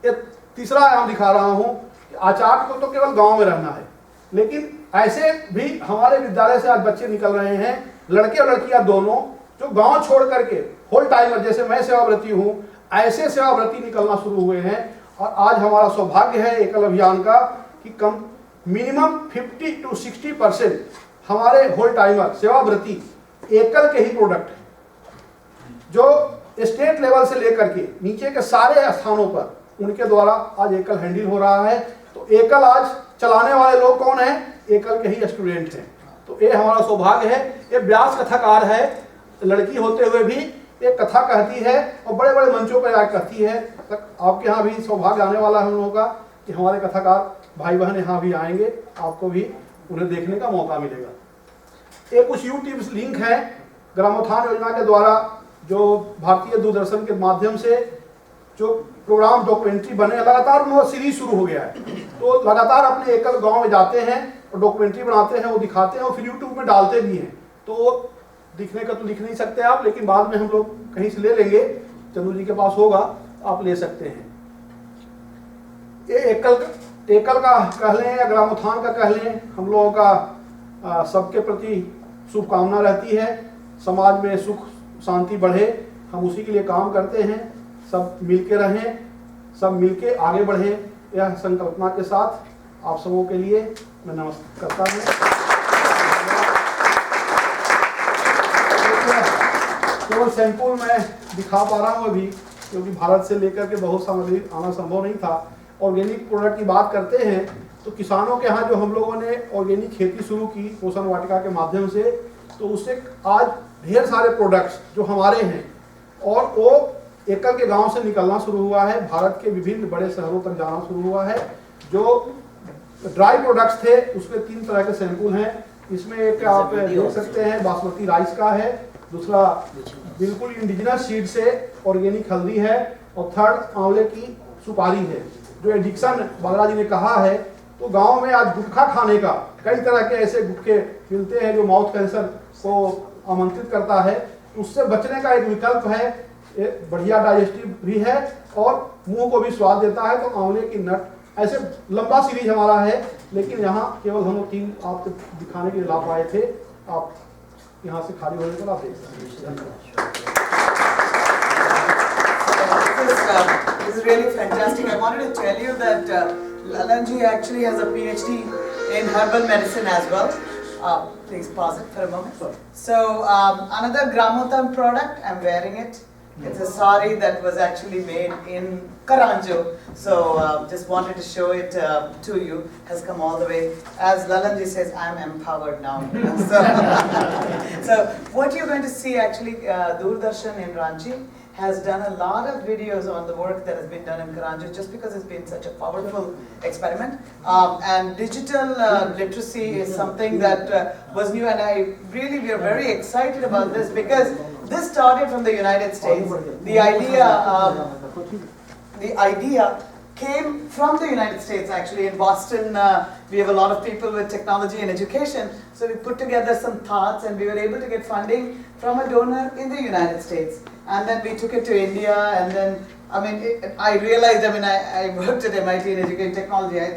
एक तीसरा आयाम दिखा रहा हूँ कि आचार्य को तो केवल गाँव में रहना है, लेकिन ऐसे भी हमारे विद्यालय से आज बच्चे निकल रहे हैं, लड़के और लड़कियां दोनों, जो गांव छोड़ करके होल टाइमर जैसे मैं सेवाव्रती हूं, ऐसे सेवाव्रती निकलना शुरू हुए हैं। और आज हमारा सौभाग्य है एकल अभियान का कि कम मिनिमम 50 से 60% हमारे होल टाइमर सेवाव्रती एकल के ही प्रोडक्ट हैं, जो स्टेट लेवल से लेकर के नीचे के सारे स्थानों पर उनके द्वारा आज एकल हैंडल हो रहा है। तो एकल आज चलाने वाले लोग कौन हैं? एकल के ही स्टूडेंट हैं। तो ये हमारा सौभाग्य है। ये व्यास कथाकार है, लड़की होते हुए भी एक कथा कहती है और बड़े बड़े मंचों पर आकर कहती है। तक आपके यहाँ भी सौभाग्य आने वाला है हम लोगों का कि हमारे कथाकार भाई बहन यहाँ भी आएंगे, आपको भी उन्हें देखने का मौका मिलेगा। एक कुछ यूट्यूब लिंक है ग्रामोत्थान योजना के द्वारा, जो भारतीय दूरदर्शन के माध्यम से जो प्रोग्राम डॉक्यूमेंट्री बने, लगातार उनका सीरीज शुरू हो गया है। तो लगातार अपने एकल गांव में जाते हैं और डॉक्यूमेंट्री बनाते हैं, वो दिखाते हैं और फिर यूट्यूब में डालते भी हैं। तो वो दिखने का तो लिख नहीं सकते आप, लेकिन बाद में हम लोग कहीं से ले लेंगे, चंदू जी के पास होगा, आप ले सकते हैं। ये एकल का कह लें या ग्रामोत्थान का कह लें, हम लोगों का सबके प्रति शुभकामना रहती है, समाज में सुख शांति बढ़े, हम उसी के लिए काम करते हैं। सब मिलके रहें, सब मिलके आगे बढ़ें, यह संकल्पना के साथ आप सबों के लिए मैं नमस्कार करता हूँ। केवल सैंपल मैं दिखा पा रहा हूँ अभी, क्योंकि भारत से लेकर के बहुत सामग्री आना संभव नहीं था। ऑर्गेनिक प्रोडक्ट की बात करते हैं तो किसानों के यहाँ जो हम लोगों ने ऑर्गेनिक खेती शुरू की पोषण वाटिका के माध्यम से, तो उससे आज ढेर सारे प्रोडक्ट्स जो हमारे हैं और वो एकल के गांव से निकलना शुरू हुआ है, भारत के विभिन्न बड़े शहरों तक जाना शुरू हुआ है। जो ड्राई प्रोडक्ट्स थे उसके 3 तरह के सैंपल हैं। इसमें एक आप देख सकते हैं बासमती राइस का है, दूसरा बिल्कुल इंडिजिनस सीड से ऑर्गेनिक हल्दी है, और थर्ड आंवले की सुपारी है। जो एडिक्शन बगरा जी ने कहा है, तो गांव में आज गुटखा खाने का कई तरह के ऐसे गुटखे मिलते हैं जो माउथ कैंसर को आमंत्रित करता है। उससे बचने का एक विकल्प है, बढ़िया डाइजेस्टिव भी है और मुंह को भी स्वाद देता है। तो आंवले की नट, ऐसे लंबा सीरीज हमारा है, लेकिन यहाँ केवल हम 3 आपको दिखाने के लिए ला पाए थे। आप यहाँ से खाली होने पर आप देख सकते हैं। This is really fantastic. I wanted to tell you that Lalan ji actually has a PhD in herbal medicine as well. Please pause it for a moment. So another Gramothan product, I'm wearing it. It's a sari that was actually made in Karanjo. So just wanted to show it to you. Has come all the way. As Lalan ji says, I'm empowered now. So what you're going to see actually, Doordarshan in Ranchi has done a lot of videos on the work that has been done in Karanjo, just because it's been such a powerful experiment. And digital literacy is something that was new, and we are very excited about this, because this started from the United States. The idea came from the United States actually. In Boston, we have a lot of people with technology and education, so we put together some thoughts and we were able to get funding from a donor in the United States. And then we took it to India, and then, I mean, I realized, I worked at MIT in education technology. I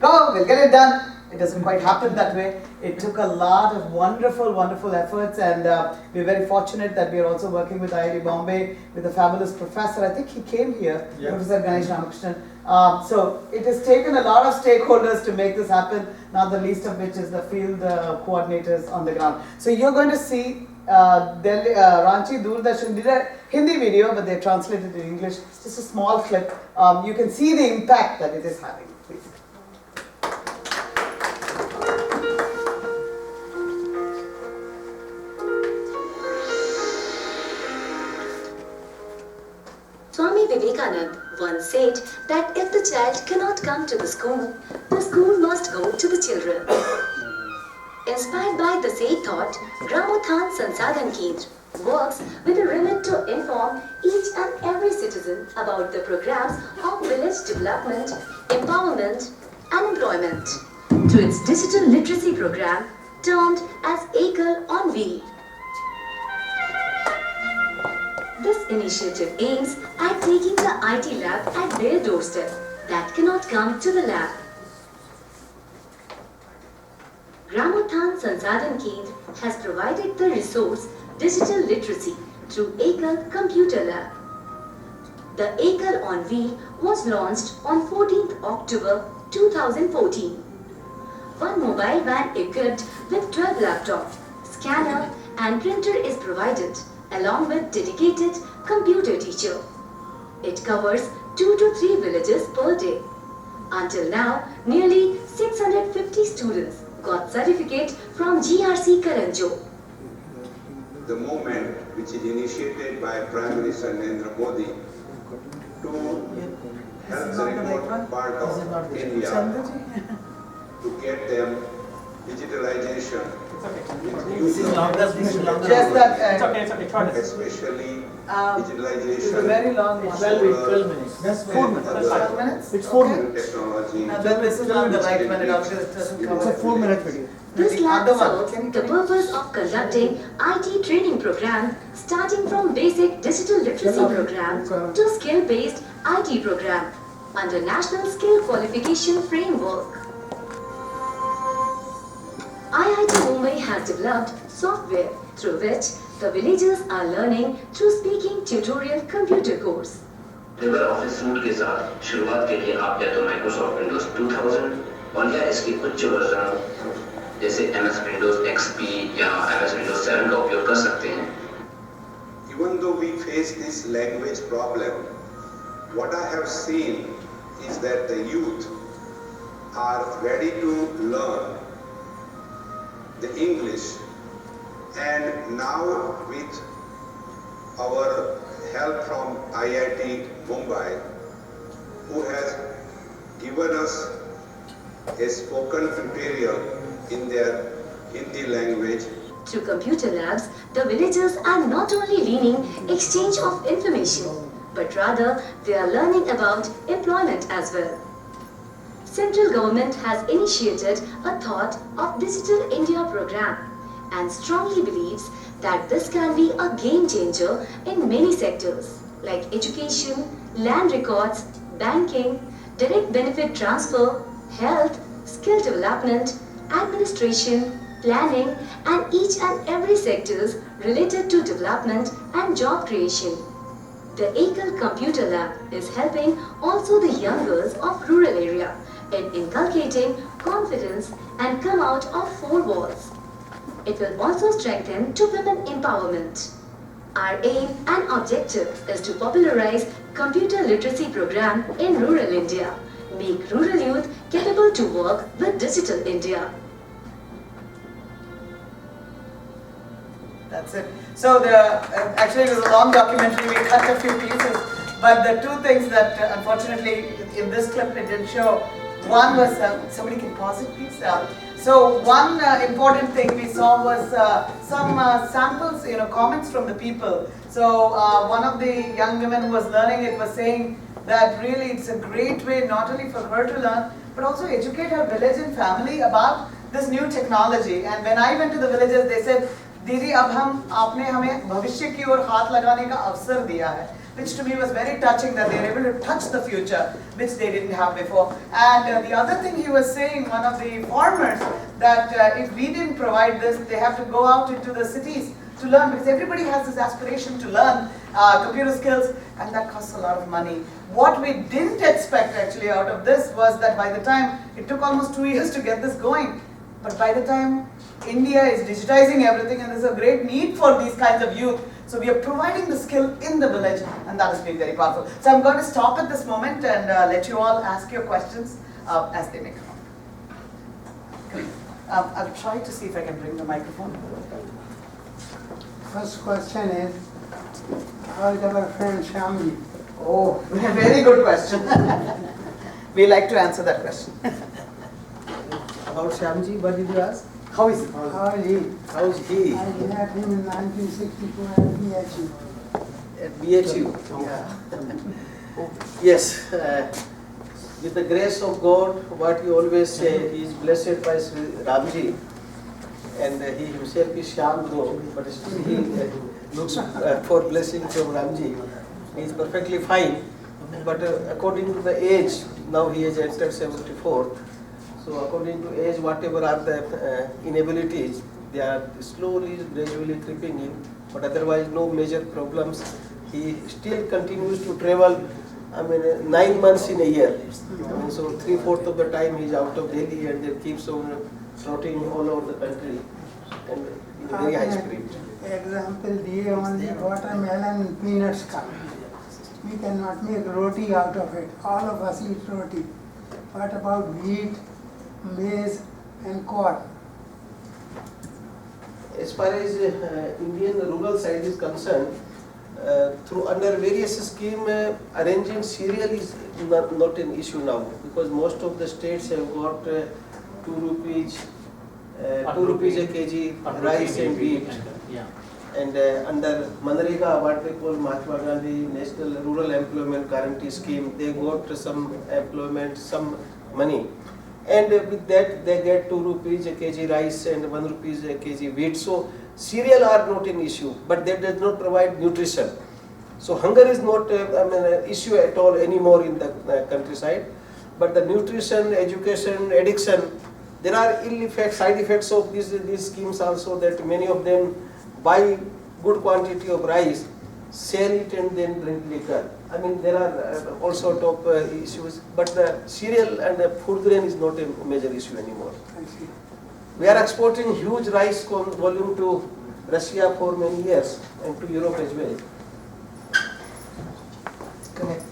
thought, we'll get it done. It doesn't quite happen that way. It took a lot of wonderful, wonderful efforts, and we're very fortunate that we are also working with IIT Bombay with a fabulous professor. I think he came here, Professor Ganesh Ramakrishnan. So it has taken a lot of stakeholders to make this happen, not the least of which is the field coordinators on the ground. So you're going to see Ranchi Doordarshan did a Hindi video, but they translated it in English. Just a small clip. You can see the impact that it is having. Please. Swami Vivekananda once said that if the child cannot come to the school must go to the children. Inspired by the same thought, Gramothan Sansadhan Kendra works with a remit to inform each and every citizen about the programs of village development, empowerment and employment through its digital literacy program termed as Ekal on Wheel. This initiative aims at taking the IT lab at their doorstep that cannot come to the lab. Gramothan Sansadhan Kendra has provided the resource digital literacy through Ekal Computer Lab. The Ekal on Wheel was launched on 14th October 2014. One mobile van equipped with 12 laptops, scanner and printer is provided along with dedicated computer teacher. It covers 2 to 3 villages per day. Until now, nearly 650 students got certificate from GRC Karanjo. The movement, which is initiated by Prime Minister Narendra Modi to help the remote part of India to get them digitalization, Just that, especially it's digitalization, a very long one. 12 minutes. That's 4 minutes. 12 minutes? It's 4 Okay. minutes. technology. Now then this is not the right minute, obviously it doesn't It's cover a 4-minute video. This The lab other one, serves can you the tell me? purpose of conducting IT training program starting from basic digital literacy program to skill-based IT program under National Skill Qualification Framework. IIT Mumbai has developed software through which the villagers are learning through speaking tutorial computer course. Labour office suit के साथ शुरुआत के लिए आप या तो Microsoft Windows 2000 और या इसकी उच्च वर्जन जैसे MS विंडोज XP या MS विंडोज 7 का उपयोग कर सकते हैं. Even though we face this language problem, what I have seen is that the youth are ready to learn the English, and now with our help from IIT Mumbai, who has given us a spoken tutorial in their Hindi language. Through computer labs, the villagers are not only learning exchange of information, but rather they are learning about employment as well. Central government has initiated a Thought of Digital India program and strongly believes that this can be a game changer in many sectors like education, land records, banking, direct benefit transfer, health, skill development, administration, planning and each and every sectors related to development and job creation. The Ekal Computer Lab is helping also the young girls of rural area in inculcating confidence and come out of four walls. It will also strengthen to women empowerment. Our aim and objective is to popularize computer literacy program in rural India, make rural youth capable to work with digital India. That's it. So actually it was a long documentary, we cut a few pieces, but the two things that unfortunately in this clip it didn't show, one was, somebody can pause it please? So one important thing we saw was some samples, comments from the people. So one of the young women who was learning it was saying that really it's a great way not only for her to learn, but also educate her village and family about this new technology. And when I went to the villages, they said, दीदी अब आपने हमें भविष्य की ओर हाथ लगाने का अवसर दिया है, which to me was very touching that they are able to touch the future, which they didn't have before. And the other thing he was saying, one of the farmers, that if we didn't provide this, they have to go out into the cities to learn, because everybody has this aspiration to learn computer skills, and that costs a lot of money. What we didn't expect actually out of this was that by the time, it took almost 2 years to get this going, but by the time India is digitizing everything and there's a great need for these kinds of youth. So we are providing the skill in the village, and that has been very powerful. So I'm going to stop at this moment and let you all ask your questions as they may come. I'll try to see if I can bring the microphone. First question is, how is our friend Shyamji? Oh, very good question. We like to answer that question. About Shyamji, what did you ask? How is he? How is he? How's he? I met him in 1964 at BHU. At BHU? Yeah. Yes. With the grace of God, what you always say, he is blessed by Sri Ramji, and he himself is Shyam though, but still he looks for blessing from Ramji. He is perfectly fine, but according to the age, now he has entered 74. So according to age, whatever are the inabilities, they are slowly, gradually creeping in, but otherwise no major problems. He still continues to travel, 9 months in a year. So 3/4 of the time he is out of Delhi and then keeps on trotting all over the country and in a very high spirit. Example दिए only watermelon and peanuts का. We cannot make roti out of it. All of us eat roti. What about wheat, maize and corn? As far as Indian rural side is concerned, through under various scheme, arranging cereal is not an issue now, because most of the states have got 2 rupees a kg rice and wheat. And under Manrega, what we call Mahatma Gandhi National Rural Employment Guarantee Scheme, they got some employment, some money. And with that, they get 2 rupees a kg rice and 1 rupees a kg wheat. So cereal are not an issue, but that does not provide nutrition. So hunger is not an issue at all anymore in the countryside. But the nutrition, education, addiction, there are ill effects, side effects of these schemes also, that many of them buy good quantity of rice, sell it and then drink liquor. There are all sort of issues, but the cereal and the food grain is not a major issue anymore. We are exporting huge rice volume to Russia for many years and to Europe as well. Correct.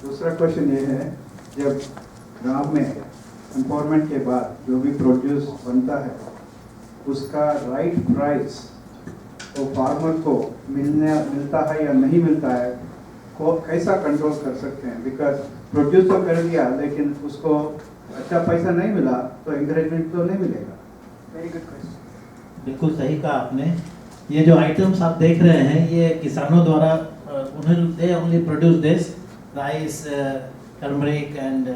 दूसरा question ये है, जब गांव में empowerment के बाद जो भी प्रोड्यूस बनता है उसका राइट प्राइस वो फार्मर को मिलता है या नहीं मिलता है, को कैसा कंट्रोल कर सकते हैं? बिकॉज प्रोड्यूस तो कर दिया लेकिन उसको अच्छा पैसा नहीं मिला तो एंकरेजमेंट तो नहीं मिलेगा। Very good question. बिल्कुल सही कहा आपने। ये जो आइटम्स आप देख रहे हैं ये किसानों द्वारा उन्हें they only produce this rice, turmeric and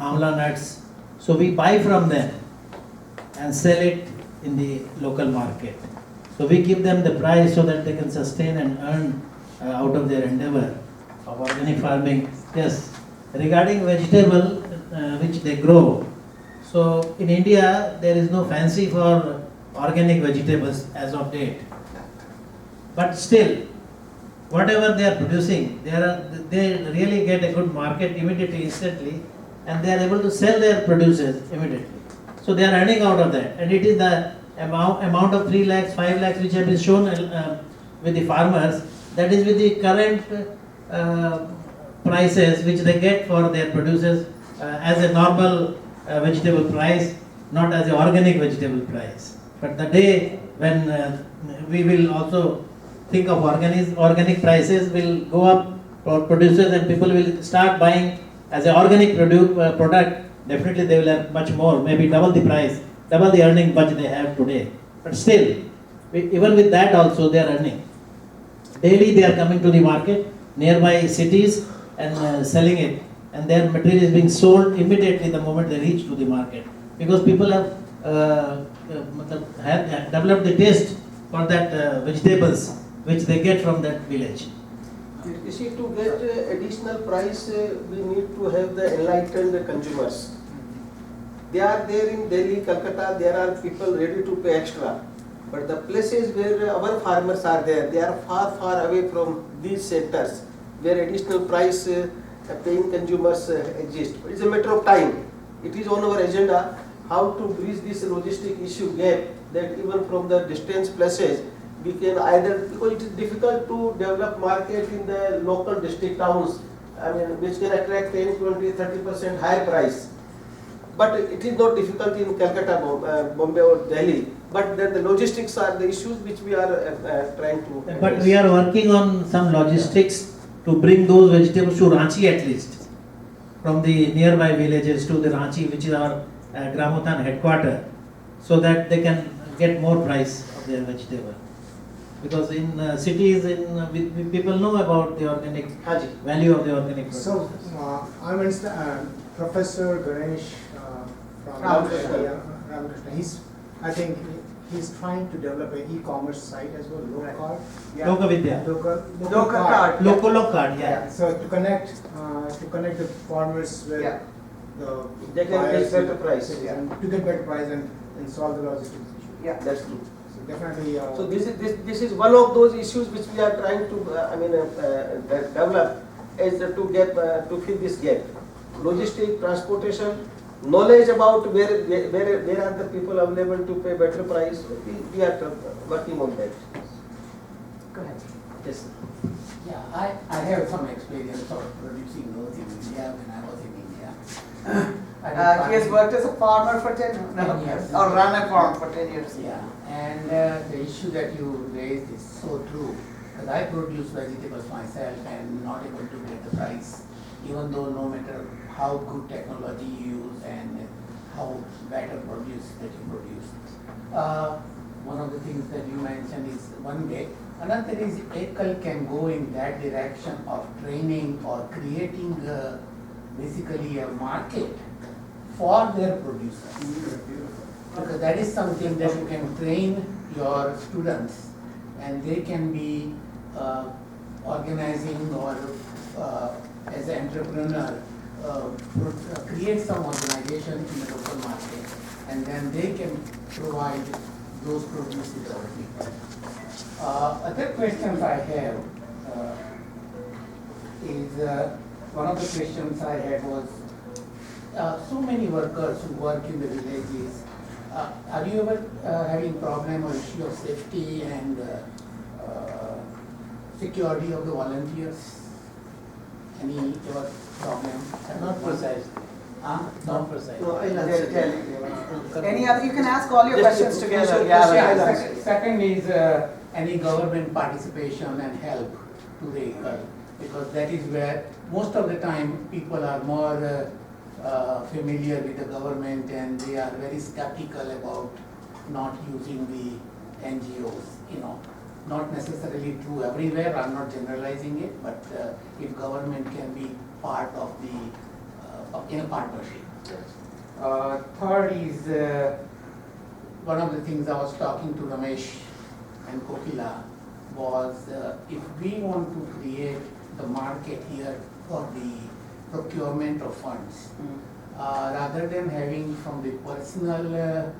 आंवला nuts. So we buy from them and sell it in the local market. So we give them the price so that they can sustain and earn out of their endeavor of organic farming. Yes, regarding vegetable which they grow. So in India there is no fancy for organic vegetables as of date. But still, whatever they are producing, they really get a good market immediately, instantly, and they are able to sell their produces immediately. So they are earning out of that, and it is the amount of 3 lakhs, 5 lakhs which have been shown with the farmers. That is with the current prices which they get for their produces as a normal vegetable price, not as an organic vegetable price. But the day when we will also think of organic prices will go up for producers and people will start buying as an organic product, definitely they will have much more, maybe double the price, double the earning budget they have today. But still, even with that also they are earning. Daily they are coming to the market, nearby cities and selling it, and their material is being sold immediately the moment they reach to the market. Because people have developed the taste for that vegetables which they get from that village. You see, to get additional price, we need to have the enlightened consumers. They are there in Delhi, Calcutta, there are people ready to pay extra. But the places where our farmers are there, they are far, far away from these centers where additional price paying consumers exist. It's a matter of time. It is on our agenda how to bridge this logistic issue gap, that even from the distance places, we can either, because it is difficult to develop market in the local district towns, I mean, which can attract 10, 20, 30% higher price. But it is not difficult in Calcutta, Bombay or Delhi. But the logistics are the issues which we are trying to address. But we are working on some logistics to bring those vegetables to Ranchi at least. From the nearby villages to the Ranchi, which is our Gramothan headquarter, so that they can get more price of their vegetable. Because in cities, people know about the organic value of the organic produce. So, I'm Professor Ganesh from Ramakrishna. I think he's trying to develop an e-commerce site as well, Lokal. Yeah. Lokavidya. Local card, yeah. So to connect the farmers with the they can get better price. To get better price and solve the logistics issue. Yeah, that's true. So definitely. So this is one of those issues which we are trying to develop, is to fill this gap. Logistic, transportation, knowledge about where are the people available to pay better price. We are working on that. Go ahead. Yes. Yeah, I have some experience of producing those in India when I was in India. He has worked as a farmer for 10 years, or run a farm for 10 years. Yeah, and the issue that you raised is so true. Because I produce vegetables myself and not able to get the price, even though no matter how good technology you use and how better produce that you produce. One of the things that you mentioned is one way. Another is Ekal can go in that direction of training or creating basically a market for their producers. Because that is something that you can train your students and they can be organizing or as an entrepreneur create some organization in the local market and then they can provide those produces to other people. Other questions I have is one of the questions I had was so many workers who work in the villages. Are you ever having problem or issue of safety and security of the volunteers? Any problem? Not precisely. Not precise. No, I'll They'll answer. tell you. Any other, you can ask all your Just questions to- together. so- Yeah, so- I'll so- answer. Second is any government participation and help to the ECAL, because that is where most of the time people are more familiar with the government and they are very skeptical about not using the NGOs, you know. Not necessarily true everywhere, I'm not generalizing it, but if government can be part of the, in a partnership. Third is, one of the things I was talking to Ramesh and Kokila was if we want to create the market here for the procurement of funds, rather than having from the personal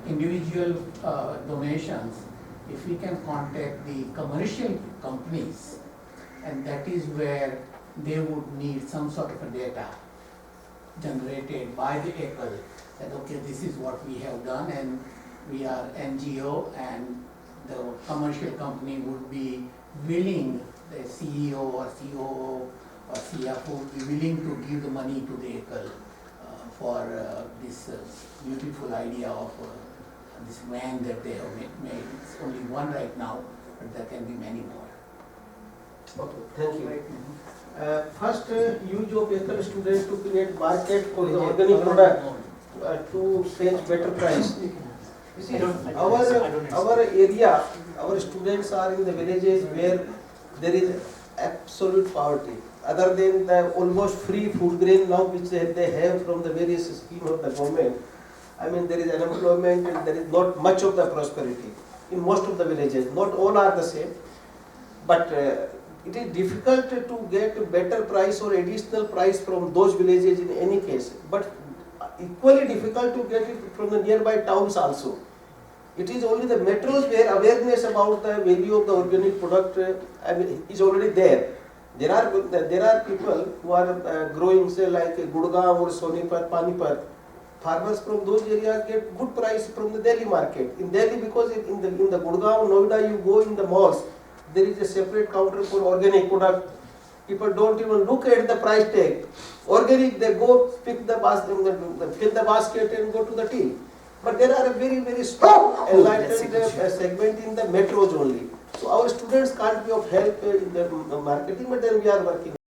individual donations, if we can contact the commercial companies, and that is where they would need some sort of a data generated by the ECAL, that okay, this is what we have done and we are NGO, and the commercial company would be willing, the CEO or COO or CFO would be willing to give the money to the ECAL for this beautiful idea of this van that they have made. It's only one right now, but there can be many more. Okay, thank you. First, use of ECAL students to create market for the organic product to fetch better price. You see, our area, our students are in the villages where there is absolute poverty. Other than the almost free food grain now which they have from the various schemes of the government, I mean there is unemployment and there is not much of the prosperity in most of the villages. Not all are the same, but it is difficult to get a better price or additional price from those villages in any case, but equally difficult to get it from the nearby towns also. It is only the metros where awareness about the value of the organic product is already there. There are people who are growing, say like Gurgaon or Sonipat, Panipat. Farmers from those areas get good price from the Delhi market. In Delhi, because in the Gurgaon, Noida, you go in the malls, there is a separate counter for organic product. People don't even look at the price tag. Organic, they go pick the basket, fill the basket and go to the till. But there are a very, very strong enlightened segment in the metros only. So our students can't be of help in the marketing, but then we are working